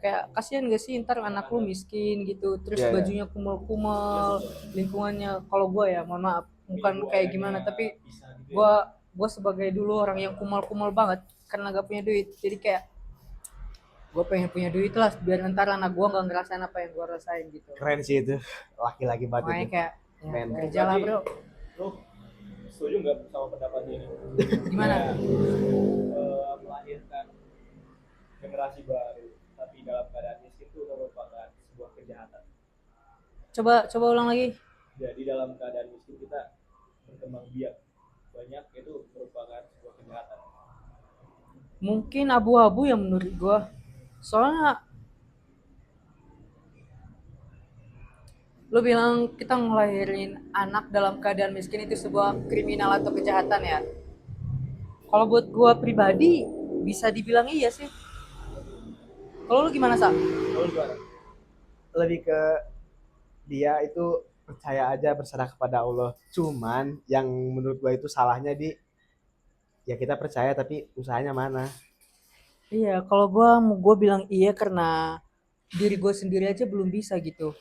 Kayak kasihan gak sih ntar anak lu miskin gitu, terus Iya, iya. bajunya kumel-kumel, lingkungannya. Kalau gua ya, mohon maaf, bukan kayak gimana, tapi gua sebagai dulu orang yang kumel-kumel banget karena gak punya duit. Jadi kayak gue pengen punya duit lah biar ntar anak gue nggak ngerasain apa yang gue rasain gitu. Keren sih itu. Laki-laki banget Makanya itu. kayak ya, Men. kerja lah, bro. Lu setuju nggak sama pendapat ini? Gimana? Melahirkan generasi baru tapi dalam keadaan miskin itu merupakan sebuah kejahatan. Coba ulang lagi. Jadi dalam keadaan miskin kita berkembang biak banyak itu merupakan sebuah kejahatan. Mungkin abu-abu yang menurut gue. Soalnya lo bilang kita ngelahirin anak dalam keadaan miskin itu sebuah kriminal atau kejahatan ya. Kalau buat gue pribadi bisa dibilang iya sih. Kalau lo gimana, Sa? Lalu gimana? Lebih ke dia itu percaya aja, berserah kepada Allah. Cuman yang menurut gua itu salahnya di ya kita percaya tapi usahanya mana. Iya, kalau gue bilang iya karena diri gue sendiri aja belum bisa gitu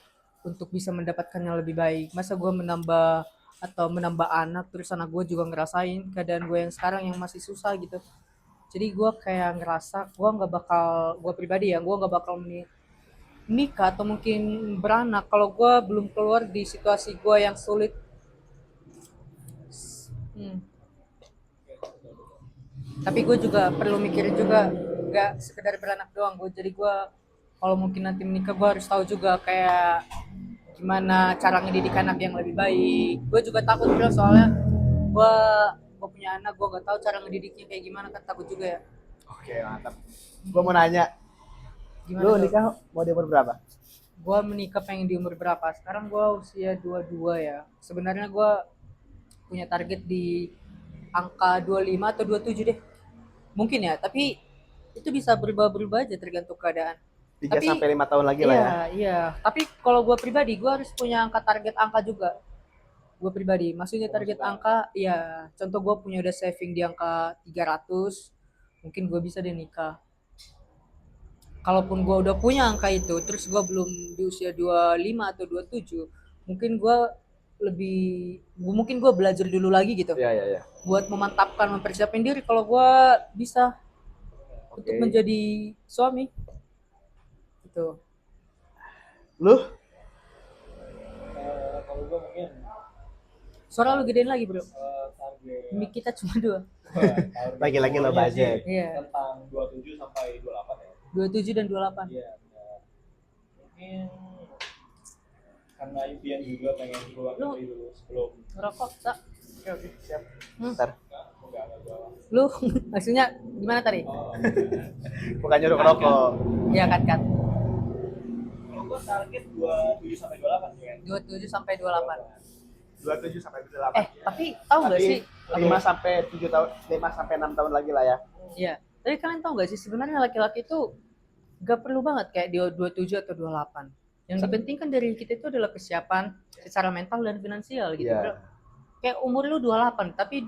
untuk bisa mendapatkan yang lebih baik. Masa gue menambah anak terus anak gue juga ngerasain keadaan gue yang sekarang yang masih susah gitu. Jadi gue kayak ngerasa gue pribadi ya, gue nggak bakal nikah atau mungkin beranak kalau gue belum keluar di situasi gue yang sulit. Hmm. Tapi gue juga perlu mikirin juga, nggak sekedar beranak doang. Jadi gue kalau mungkin nanti menikah gue harus tahu juga kayak gimana cara ngedidik anak yang lebih baik. Gue juga takut bro, soalnya gue punya anak, gue nggak tahu cara ngedidiknya kayak gimana, kan takut juga ya. Oke, mantap. Gua mau nanya, Gimana lu tuh? nikah mau di umur berapa? Gue menikah pengen di umur berapa? Sekarang gue usia 22 ya. Sebenarnya gue punya target di angka 25 atau 27 deh. Mungkin ya, tapi itu bisa berubah-berubah aja tergantung keadaan. 3 Tapi sampai 5 tahun lagi lah ya. iya. Tapi kalau gue pribadi, gue harus punya target angka juga. Gue pribadi, maksudnya target angka, ya. Contoh gue punya udah saving di angka 300, mungkin gue bisa deh nikah. Kalaupun gue udah punya angka itu, terus gue belum di usia 25 atau 27, mungkin gue belajar dulu lagi gitu. Iya, iya, iya. Buat mempersiapkan diri kalau gue bisa untuk Oke. menjadi suami. Gitu. Lu Kalau gue mungkin Suara lu gedein lagi, bro. target Mic kita cuma 2. Lagi-lagi lo umurnya budget. sih Iya. tentang 27 sampai 28 ya. 27 dan 28. Iya, benar. Mungkin karena impian juga pengen keluar Lu- negeri dulu sebelum Ngerokok, Sa. Oke, siap. Hmm. Ntar. enggak gua. Lu maksudnya gimana tadi? Oh, Bukan nyuruh ngerokok. Iya, kan. kalau gua target 27 sampai 28 sih kan. 27 sampai 28. 27 sampai 28. Tapi tahu nggak Tapi sih? 5 sampai 7 tahun, 5 sampai 6 tahun lagi lah ya. Iya. Tapi kalian tahu nggak sih sebenarnya laki-laki itu gak perlu banget kayak dia 27 atau 28. Yang dipentingkan dari kita itu adalah kesiapan secara mental dan finansial gitu, Iya. bro. Kayak umur lu 28, tapi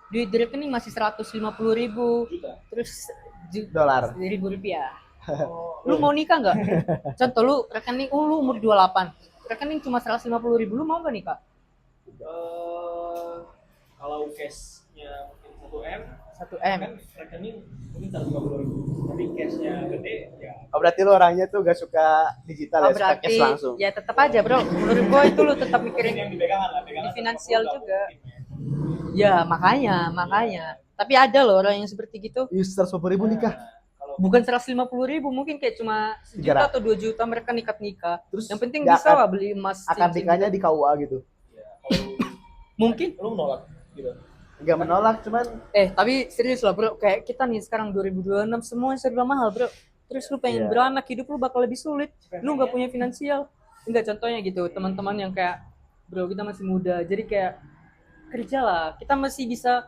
duit di rekening masih 150.000, Juta. terus Dolar. Rp1.000. Lu mau nikah nggak? Contoh lu rekening, lu umur 28, rekening cuma 150.000, lu mau nggak nikah? Kalau case-nya mungkin 1 M 1 M. kan rekening mungkin 150.000, tapi cashnya gede ya. Oh, berarti lu orangnya tuh gak suka digital Oh, ya, suka berarti cash langsung. ya tetap aja bro, menurut gue itu lu tetap Ini mikirin yang dipegangan lah, pegangan di finansial sama gua juga. nggak mungkin, Ya makanya tapi ada loh orang yang seperti gitu. 150.000 nikah. kalau Bukan 150.000, mungkin kayak cuma 1 juta atau 2 juta mereka nikah. Terus Yang penting dia bisa akad- lah beli emas Akad cincin nikahnya gitu. di KUA gitu. ya, kalau Mungkin. lu menolak gitu. Nggak menolak, cuman Tapi serius lah bro, kayak kita nih sekarang 2026 semua serba mahal bro. Terus lu pengen Iya. beranak, hidup lu bakal lebih sulit. Lu nggak punya finansial. Enggak, contohnya gitu, teman-teman yang kayak bro kita masih muda, jadi kayak kerja lah. Kita masih bisa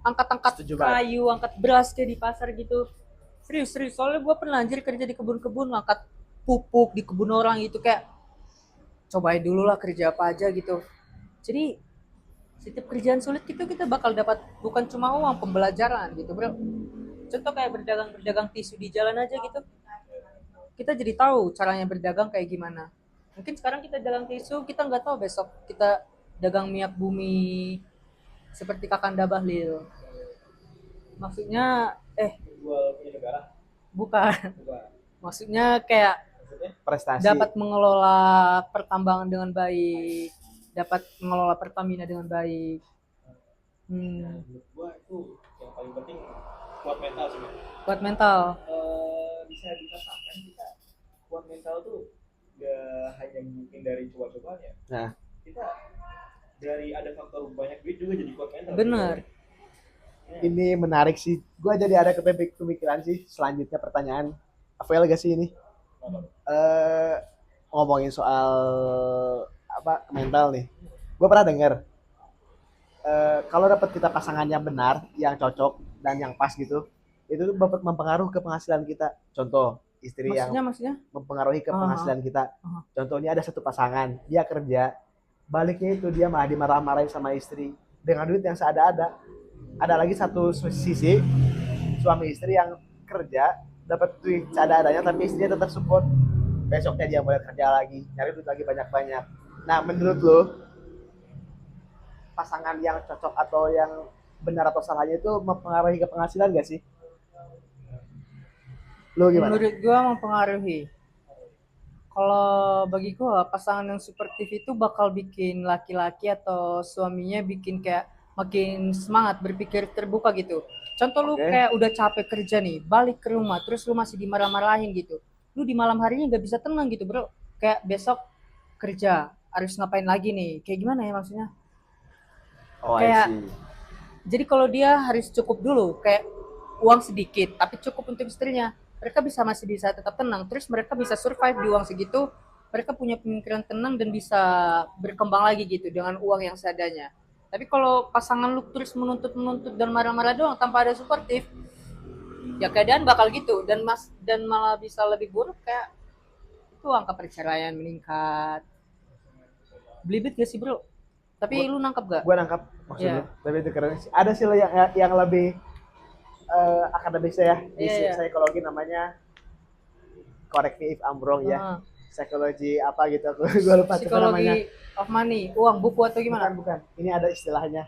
angkat-angkat Setuju banget. kayu, angkat beras kayak di pasar gitu. Serius, soalnya gue pernah anjir kerja di kebun-kebun, angkat pupuk di kebun orang gitu, kayak cobain dulu lah kerja apa aja gitu. Jadi setiap kerjaan sulit itu kita bakal dapat bukan cuma uang, pembelajaran gitu bro. Contoh kayak berdagang tisu di jalan aja gitu, kita jadi tahu caranya berdagang kayak gimana. Mungkin sekarang kita dagang tisu, kita nggak tahu besok kita dagang minyak bumi seperti Kakanda Bahlil. Maksudnya Jual punya negara bukan, bukan, maksudnya kayak maksudnya prestasi. dapat mengelola pertambangan dengan baik, dapat mengelola Pertamina dengan baik. menurut gua itu yang paling penting, kuat mental sih men. Kuat mental. Bisa dikatakan kita kuat mental tuh gak hanya mungkin dari coba-cobanya, Nah, kita dari ada faktor banyak duit juga jadi kuat mental. Bener. ini menarik sih. Gua jadi ada pemikiran sih. Selanjutnya pertanyaan, Avel gak sih ini? Eh ngomongin soal apa mental nih. Gue pernah dengar kalau dapat kita pasangan yang benar, yang cocok dan yang pas gitu, itu tuh mempengaruhi ke penghasilan kita. Contoh, istri yang Maksudnya? mempengaruhi ke penghasilan kita. Aha. Contohnya ada satu pasangan, dia kerja, baliknya itu dia malah dimarah-marahin sama istri dengan duit yang seada-ada. Ada lagi satu sisi, suami istri yang kerja, dapat duit seada-adanya tapi istrinya tetap support. Besoknya dia mulai kerja lagi, nyari duit lagi banyak-banyak. Nah, menurut lo, pasangan yang cocok atau yang benar atau salahnya itu mempengaruhi ke penghasilan gak sih? Lo gimana? Menurut gua mempengaruhi. Kalau bagi gua pasangan yang suportif itu bakal bikin laki-laki atau suaminya bikin kayak makin semangat berpikir terbuka gitu. Contoh lu Oke. kayak udah capek kerja nih, balik ke rumah terus lu masih dimarah-marahin gitu. Lu di malam harinya nggak bisa tenang gitu bro. Kayak besok kerja harus ngapain lagi nih? Kayak gimana ya maksudnya? Oh, Kayak- I see. Jadi kalau dia harus cukup dulu, kayak uang sedikit, tapi cukup untuk istrinya, mereka masih bisa tetap tenang. Terus mereka bisa survive di uang segitu, mereka punya pemikiran tenang dan bisa berkembang lagi gitu dengan uang yang seadanya. Tapi kalau pasangan lu terus menuntut dan marah-marah doang tanpa ada suportif, ya keadaan bakal gitu dan malah bisa lebih buruk, kayak itu angka perceraian meningkat. Belibet gak sih bro? Tapi lu nangkap gak? Gue nangkap maksud Iya. lu, tapi itu keren sih. Ada sih yang lebih akademisnya ya, di Iya. psikologi namanya, correct me if I'm wrong ya. Ah. Psikologi apa gitu, gue lupa tuh namanya. Psikologi of money, uang, buku atau gimana? Bukan. Ini ada istilahnya.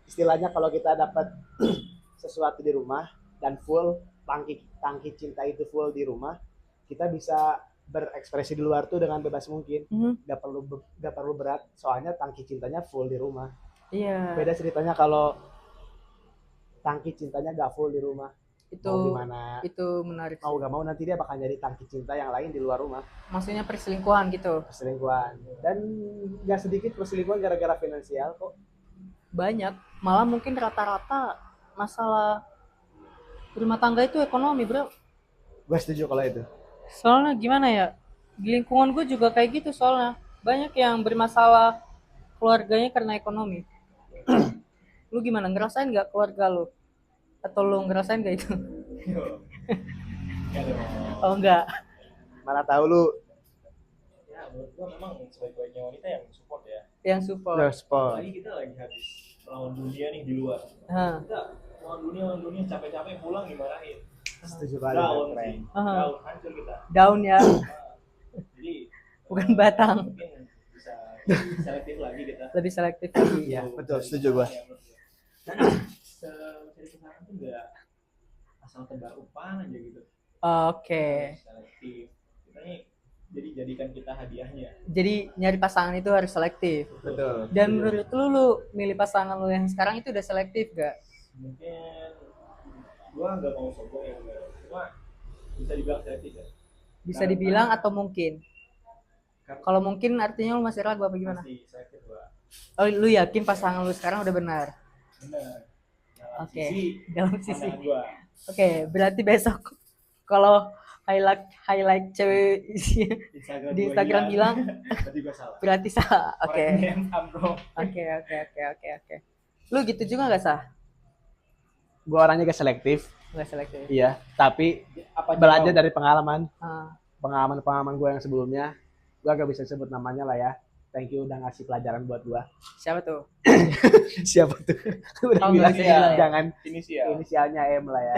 Istilahnya kalau kita dapat sesuatu di rumah dan full, tangki cinta itu full di rumah, kita bisa berekspresi di luar tuh dengan bebas mungkin. Gak perlu berat, soalnya tangki cintanya full di rumah. Iya. Beda ceritanya kalau tangki cintanya gak full di rumah. Itu Mau gimana? itu menarik. Mau gak mau nanti dia bakal jadi tangki cinta yang lain di luar rumah. Maksudnya perselingkuhan gitu. Perselingkuhan. Dan gak sedikit perselingkuhan gara-gara finansial kok. Banyak, malah mungkin rata-rata masalah rumah tangga itu ekonomi, bro. Gue setuju kalau itu. Soalnya gimana ya? Di lingkungan gue juga kayak gitu soalnya. Banyak yang bermasalah keluarganya karena ekonomi. Lu gimana? Ngerasain gak keluarga lu? Atau lu ngerasain gak itu? Oh enggak. Mana tahu lu Ya menurut gua memang sebaik-baiknya wanita yang support ya. Yang support. respon. Apalagi kita lagi habis melawan dunia nih di luar. Hah. Kita melawan dunia capek-capek pulang dimarahin. Setuju banget. Down Keren. sih. Aha. Down, hancur kita. Down ya, Jadi bukan batang. mungkin bisa selektif lagi kita. Lebih selektif lagi. Iya, betul, setuju gua. Sebisa tuh nggak asal tebar umpan aja gitu. Oke. Harus selektif. Kita nih jadi jadikan kita hadiahnya. Jadi nyari pasangan itu harus selektif. Betul. Dan menurut lu milih pasangan lu yang sekarang itu udah selektif gak? Mungkin gua nggak mau sombong ya, cuma bisa dibilang selektif ya. Bisa dibilang atau mungkin? Kalau mungkin artinya lu masih ragu apa gimana? Masih selektif gua. Oh, lu yakin pasangan lu sekarang udah benar? Benar. Dalam Oke, sisi dalam sisi. pandangan gua. Oke, berarti besok kalau highlight cewek Instagram di gua Instagram bilang berarti gua salah. berarti salah. Oke. Correct me if I'm wrong. Oke. Lu gitu juga gak sah? Gue orangnya gak selektif, Gak selektif. iya. Tapi Apa belajar dari pengalaman Ah, gue yang sebelumnya. Gue gak bisa sebut namanya lah ya. Thank you udah ngasih pelajaran buat gue. siapa tuh? Siapa tuh? Udah Oh, bilang nggak bisa bilang ya? jangan inisial. inisialnya M lah ya.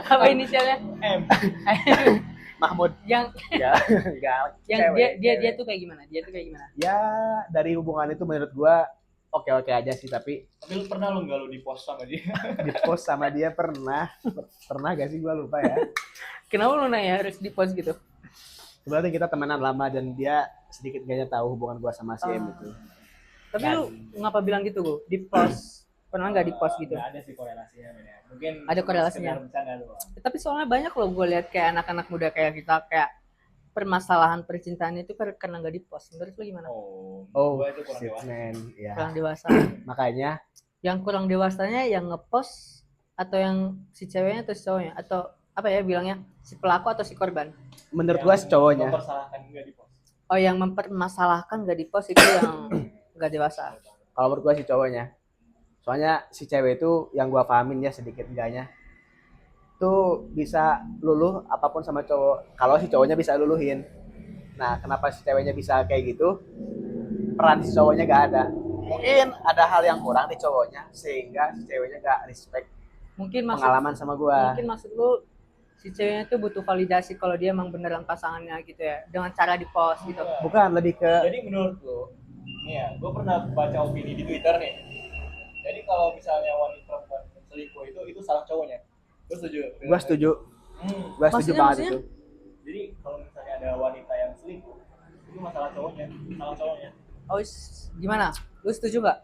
Apa inisialnya? M. Mahmud. yang Ya, enggak. yang Cewek, dia cewek. tuh kayak gimana? Dia tuh kayak gimana? Ya dari hubungan itu menurut gue oke-oke aja sih, tapi Tapi lu pernah lu nggak lu di post sama dia? di post sama dia pernah gak sih, gue lupa ya. Kenapa lu nanya harus di post gitu? Sebenarnya kita temenan lama dan dia sedikit kayaknya tahu hubungan gue sama si M itu. Tapi lu ngapa bilang gitu, Gu? Di post. Pernah nggak di post gitu? Nggak ada sih korelasinya, men, ya. Mungkin Ada cuma korelasinya. sekedar bercanda doang. Tapi soalnya banyak loh gue lihat kayak anak-anak muda kayak kita kayak permasalahan percintaan itu karena nggak di post. Menurut lu gimana? Oh, gua itu kurang shit, dewasa. man. Ya. Kurang dewasa. Makanya Yang kurang dewasanya yang ngepost atau yang si ceweknya atau si cowoknya atau apa ya bilangnya, si pelaku atau si korban? menurut gue si cowoknya. Mempersalahkan nggak di post. Oh, yang mempermasalahkan nggak di post itu yang nggak dewasa. Kalau menurut gue si cowoknya. Soalnya si cewek itu yang gue pahamin ya sedikit enggaknya tuh bisa luluh apapun sama cowok. Kalau si cowoknya bisa luluhin. Nah, kenapa si ceweknya bisa kayak gitu? Peran si cowoknya gak ada. Mungkin ada hal yang kurang di cowoknya sehingga si ceweknya gak respect Mungkin maksud pengalaman sama gue. mungkin maksud lu si ceweknya tuh butuh validasi kalau dia emang beneran pasangannya gitu ya, dengan cara di post gitu. Bukan, lebih ke Jadi menurut lo, nih ya, gue pernah baca opini di Twitter nih. Jadi kalau misalnya wanita perempuan selingkuh itu salah cowoknya. Gue setuju. gue setuju. Gue setuju Maksudnya- banget maksudnya? itu. Jadi kalau misalnya ada wanita yang selingkuh, itu masalah cowoknya, salah cowoknya. Oh, gimana? Lu setuju nggak?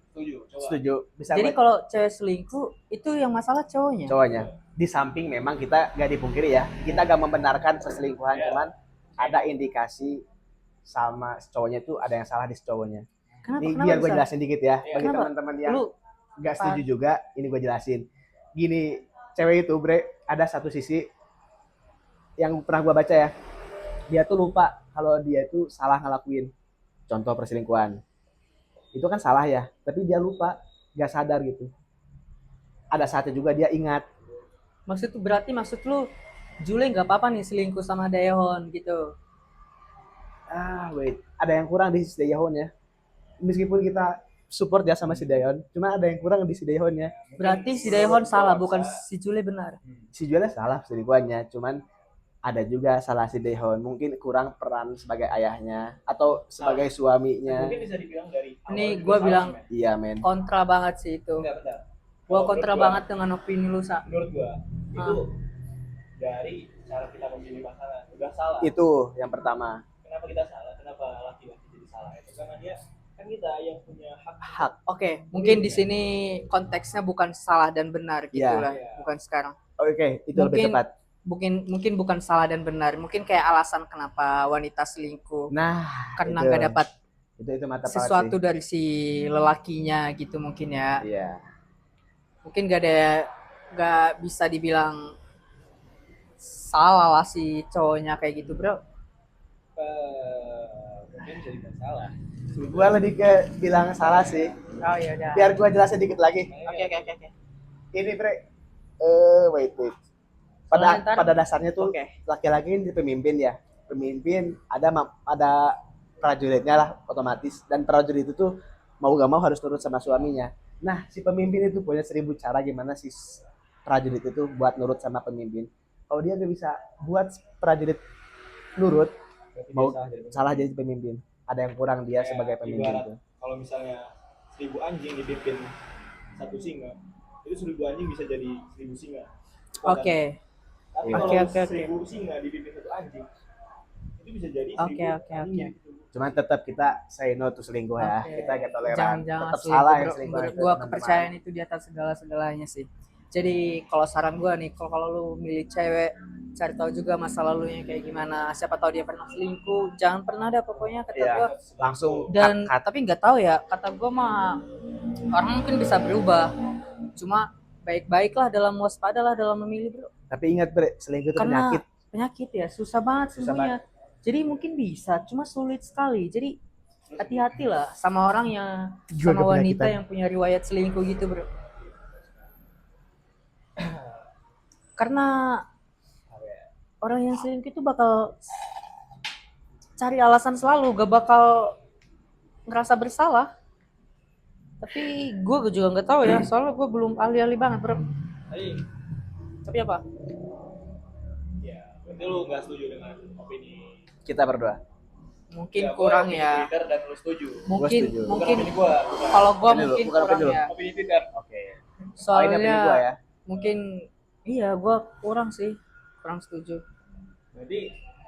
Setuju. Coba. Setuju. Bisa Jadi buat kalau cewek selingkuh itu yang masalah cowoknya. cowoknya. Di samping memang kita gak dipungkiri ya, kita gak membenarkan perselingkuhan, Iya. cuman ada indikasi sama si cowoknya itu ada yang salah di si cowoknya. Kenapa? Ini Kenapa biar gue bisa? jelasin dikit ya, Iya. bagi Kenapa? teman-teman yang Lu gak setuju juga, ini gue jelasin. Gini, cewek itu bre, ada satu sisi yang pernah gue baca ya, dia tuh lupa kalau dia itu salah ngelakuin contoh perselingkuhan. Itu kan salah ya, tapi dia lupa, gak sadar gitu. Ada saatnya juga dia ingat. maksud lu Jule nggak apa-apa nih selingkuh sama Daehoon gitu. Wait, ada yang kurang di si Daehoon ya. Meskipun kita support ya sama si Daehoon, cuma ada yang kurang di si Daehoon ya. Berarti si Daehoon salah, bukan si Jule benar. Si Jualnya salah selingkuhannya, cuman ada juga salah si Daehoon. Mungkin kurang peran sebagai ayahnya atau sebagai suaminya. Mungkin bisa dibilang dari awal Ini juga gua salah, bilang men. Iya men. kontra banget sih itu. Enggak, bentar. Gua Kalau kontra menurut banget dengan opini lu, Sa. Menurut gua itu dari cara kita memilih pasangan udah salah. Itu yang pertama. Kenapa kita salah? Kenapa laki-laki jadi salah? Itu karena dia kan kita yang punya hak. Hak. Oke, mungkin di sini konteksnya bukan salah dan benar gitu Iya. lah, Iya. bukan sekarang. Oke, itu lebih Mungkin- tepat. Mungkin bukan salah dan benar, mungkin kayak alasan kenapa wanita selingkuh Nah, karena itu. nggak dapat itu mata sesuatu dari si lelakinya gitu mungkin ya. Iya. Mungkin nggak bisa dibilang salah lah si cowoknya kayak gitu, bro. Mungkin jadi masalah. Gua lebih ke bilang salah sih. Oh iya udah. Biar gua jelasin dikit lagi. Oke. Ini bre, wait. Soalnya ntar- Pada dasarnya tuh Oke. laki-laki ini pemimpin ya. Pemimpin ada prajuritnya lah otomatis, dan prajurit itu tuh mau gak mau harus nurut sama suaminya. Nah, si pemimpin itu punya 1000 cara gimana si prajurit itu buat nurut sama pemimpin. Kalau dia gak bisa buat prajurit nurut, Berarti mau dia salah jadi salah jadi pemimpin. Ada yang kurang dia Kayak sebagai pemimpin ibarat itu. kalau misalnya 1000 anjing dipimpin satu singa, itu 1000 anjing bisa jadi 1000 singa. Oke. Tapi Iya. kalau Oke. 1000 singa dipimpin satu anjing, itu bisa jadi 1000 Oke. anjing. Cuman tetap kita say no to selingkuh ya. Oke. Kita gak toleran. Jangan Tetap selingkuh, salah bro. yang selingkuh. Menurut itu, gua teman-teman. kepercayaan itu di atas segala-segalanya sih. Jadi kalau saran gua nih, kalau lu milih cewek, cari tahu juga masa lalunya kayak gimana. Siapa tahu dia pernah selingkuh, jangan pernah ada pokoknya kata Iya, gua. langsung Dan cut. tapi nggak tahu ya, kata gua mah orang mungkin bisa berubah. Cuma baik-baiklah dalam waspadalah dalam memilih, bro. Tapi ingat bre, selingkuh itu Karena penyakit. penyakit ya, susah banget Susah sembuhnya. Jadi mungkin bisa, cuma sulit sekali. Jadi hati-hatilah sama orang yang Juga sama wanita kepenyakitan. yang punya riwayat selingkuh gitu, bro. Karena orang yang selingkuh itu bakal cari alasan selalu, gak bakal ngerasa bersalah. Tapi gue juga nggak tahu ya, soalnya gue belum ahli-ahli banget, bro. Tapi apa? Ya, berarti lu nggak setuju dengan opini Kita berdua. Mungkin ya, kurang opini ya. Twitter dan lu setuju. Mungkin setuju. Bukan mungkin opini gua, bukan. kalau gue Opini lu, mungkin bukan opini kurang lu. ya. Opini Twitter. Oke. Ini Soalnya opini gua ya. mungkin iya gue kurang sih, kurang setuju. Jadi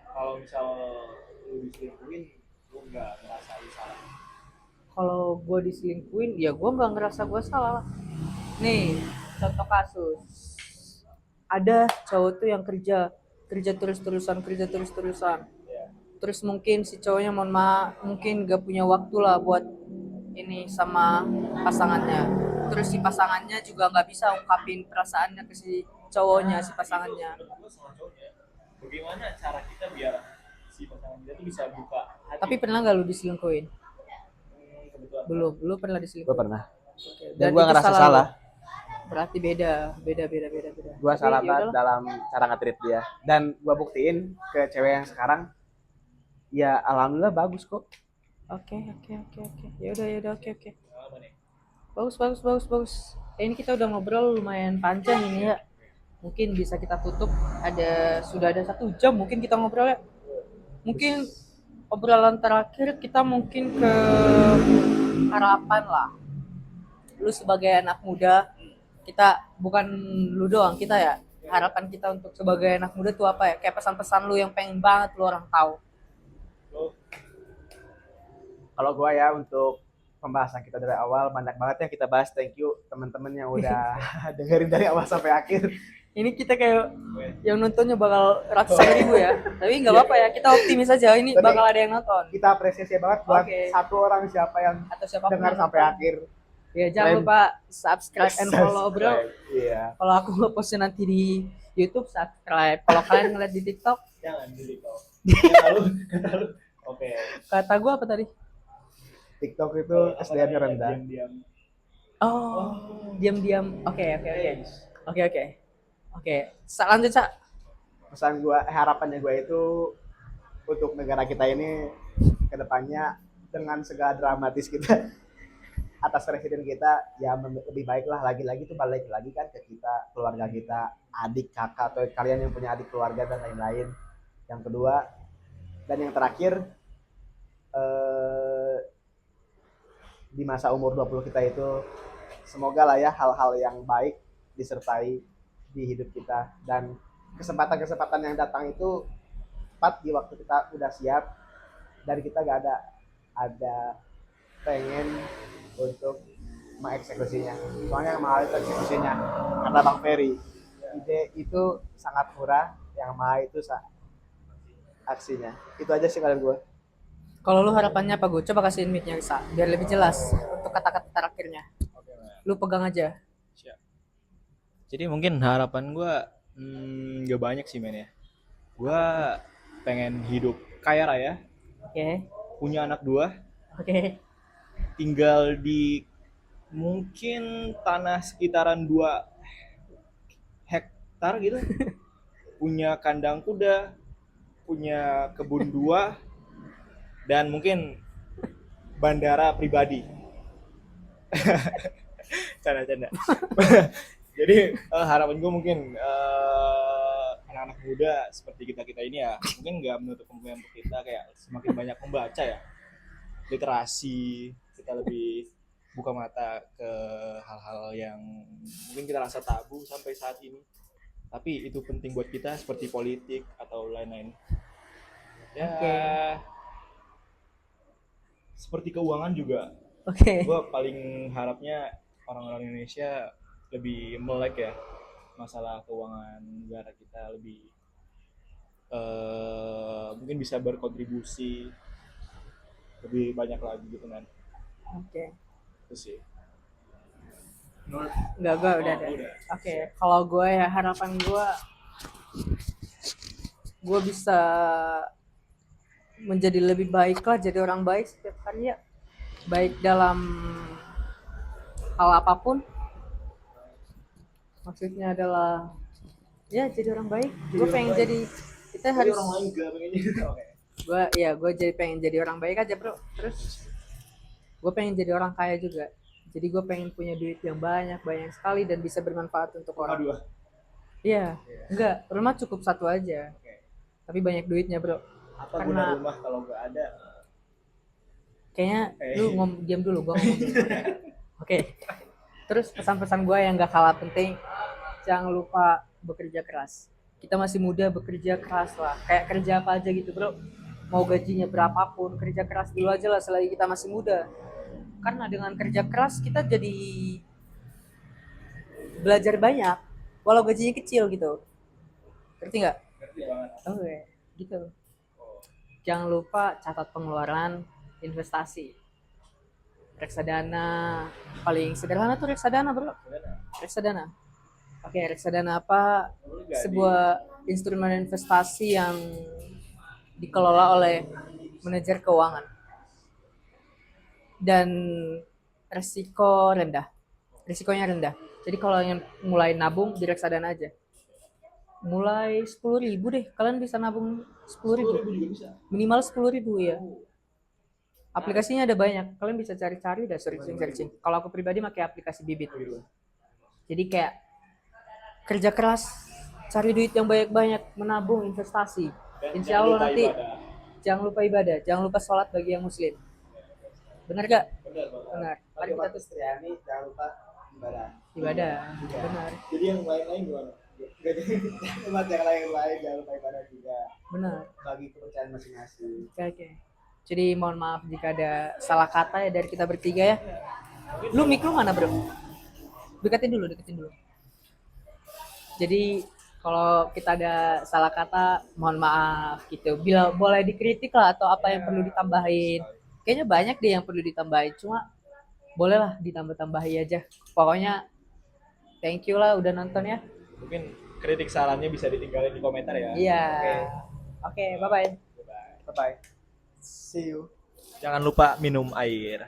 kalau misal lu diselingkuhin, lu nggak merasa lu salah. Kalau gue diselingkuhin ya gue nggak ngerasa gue salah. Nih contoh kasus, ada cowok tuh yang kerja terus-terusan Ya. terus mungkin si cowoknya mohon maaf mungkin gak punya waktu lah buat ini sama pasangannya, terus si pasangannya juga nggak bisa ungkapin perasaannya ke si cowoknya, si pasangannya. Menurut gua salah cowoknya. Bagaimana cara kita biar si pasangan kita tuh bisa buka hati? Tapi pernah nggak lu diselingkuhin? Kebetulan Belum, lu pernah Gua diselingkuhin? pernah. Oke. Dan gua itu ngerasa lu. salah. Berarti beda. Gua Tapi salah ya banget udahlah. dalam cara nge-treat dia. Dan gua buktiin ke cewek yang sekarang, ya alhamdulillah bagus kok. Oke. Ya udah, oke. apa nih? Bagus. Ini kita udah ngobrol lumayan panjang ini ya. Mungkin bisa kita tutup. Sudah ada 1 jam mungkin kita ngobrol ya. Mungkin obrolan terakhir kita mungkin ke harapan lah. Lu sebagai anak muda, kita bukan lu doang, kita ya. Harapan kita untuk sebagai anak muda tuh apa ya? Kayak pesan-pesan lu yang pengen banget lu orang tahu. Lu Kalau gua ya untuk pembahasan kita dari awal banyak banget yang kita bahas. Thank you teman-teman yang udah dengerin dari awal sampai akhir. Ini kita kayak yang nontonnya bakal ratusan ribu ya. Tapi nggak apa-apa ya, kita optimis aja ini Tapi- bakal ada yang nonton. Kita apresiasi banget buat Oke. satu orang siapa yang Atau siapapun dengar yang sampai nonton. akhir. Ya jangan Keren. lupa subscribe and follow, bro. Iya. Kalau aku nge-postnya nanti di YouTube, subscribe. Kalau kalian ngeliat di TikTok, jangan dulu kau. Kata lu. Oke. kata gue apa tadi? TikTok itu SDM-nya rendah. Diam-diam. Oh, diam-diam. Oke. Lanjut, Cak. Pesan gua, harapannya gua itu untuk negara kita ini kedepannya dengan segala dramatis kita atas presiden kita, ya lebih baiklah, lagi-lagi tuh balik lagi kan ke kita, keluarga kita, adik, kakak, atau kalian yang punya adik keluarga dan lain-lain. Yang kedua dan yang terakhir, di masa umur 20 kita itu semoga lah ya hal-hal yang baik disertai di hidup kita, dan kesempatan-kesempatan yang datang itu tepat di waktu kita udah siap, dan kita gak ada pengen untuk mengeksekusinya, soalnya mahal itu eksekusinya. Kata Bang Ferry, ide itu sangat murah, yang mahal itu aksinya. Itu aja sih kalau gue. Kalau lu harapannya apa, gue? Coba kasihin mic-nya, Sa, biar lebih jelas untuk kata-kata terakhirnya. Oke, Mas. Lu pegang aja. Siap. Jadi mungkin harapan gue gak banyak sih men ya. Gue pengen hidup kaya raya, Oke. punya anak 2, Oke. tinggal di mungkin tanah sekitaran 2 hektar gitu, punya kandang kuda, punya kebun 2, dan mungkin bandara pribadi. Canda. Jadi harapan gue mungkin anak-anak muda seperti kita ini ya, mungkin nggak menutup kemungkinan untuk kita kayak semakin banyak membaca ya, literasi, kita lebih buka mata ke hal-hal yang mungkin kita rasa tabu sampai saat ini, tapi itu penting buat kita seperti politik atau lain-lain ya. Oke. Seperti keuangan juga, Oke. gue paling harapnya orang-orang Indonesia lebih melek ya masalah keuangan negara kita, lebih mungkin bisa berkontribusi lebih banyak lagi gitu kan. Oke. Itu sih. Enggak, gue udah ada. Oke, kalau gue ya harapan gue bisa menjadi lebih baik lah, jadi orang baik setiap hari ya. Baik dalam hal apapun. Maksudnya adalah ya jadi orang baik. Gue pengen jadi, kita harus orang lain juga pengen jadi. gue jadi pengen jadi orang baik aja bro. Terus gue pengen jadi orang kaya juga. Jadi gue pengen punya duit yang banyak sekali dan bisa bermanfaat untuk orang. Dua. Iya, enggak, rumah cukup satu aja. Tapi banyak duitnya bro. Apa Karena- guna rumah kalau nggak ada? Kayaknya lu diam dulu, gue ngomong dulu. Oke. Terus pesan-pesan gue yang gak kalah penting, jangan lupa bekerja keras. Kita masih muda, bekerja keras lah. Kayak kerja apa aja gitu bro. Mau gajinya berapapun, kerja keras dulu aja lah selagi kita masih muda. Karena dengan kerja keras kita jadi belajar banyak, walau gajinya kecil gitu. Ngerti nggak? Ngerti banget. Oke, gitu. Jangan lupa catat pengeluaran, investasi. Reksadana paling sederhana tuh reksadana bro. Reksadana. Oke, reksadana apa? Sebuah instrumen investasi yang dikelola oleh manajer keuangan dan risikonya rendah. Jadi kalau yang mulai nabung di reksadana aja, mulai 10.000 deh, kalian bisa nabung 10.000, juga bisa. minimal 10.000 ya. Aplikasinya ada banyak, kalian bisa cari-cari, udah searching. Kalau aku pribadi pakai aplikasi Bibit. Jadi kayak kerja keras, cari duit yang banyak-banyak, menabung, investasi. Insya Allah nanti jangan lupa ibadah, jangan lupa sholat bagi yang muslim. Benar gak? Benar. Mari kita tuh Kristiani, jangan lupa ibadah. Benar. Jadi yang lain-lain gimana? umat yang lain jangan lupa ibadah juga, Benar. bagi kepercayaan masing-masing. Oke. Jadi mohon maaf jika ada salah kata ya dari kita bertiga ya. Lu mic lu mana bro? Deketin dulu. Jadi kalau kita ada salah kata mohon maaf gitu. Bila boleh dikritik lah atau apa yang perlu ditambahin. Kayaknya banyak deh yang perlu ditambahin. Cuma bolehlah ditambah-tambahin aja. Pokoknya thank you lah udah nonton ya. Mungkin kritik sarannya bisa ditinggalin di komentar ya. Iya. Oke, bye-bye. Bye bye, see you. Jangan lupa minum air.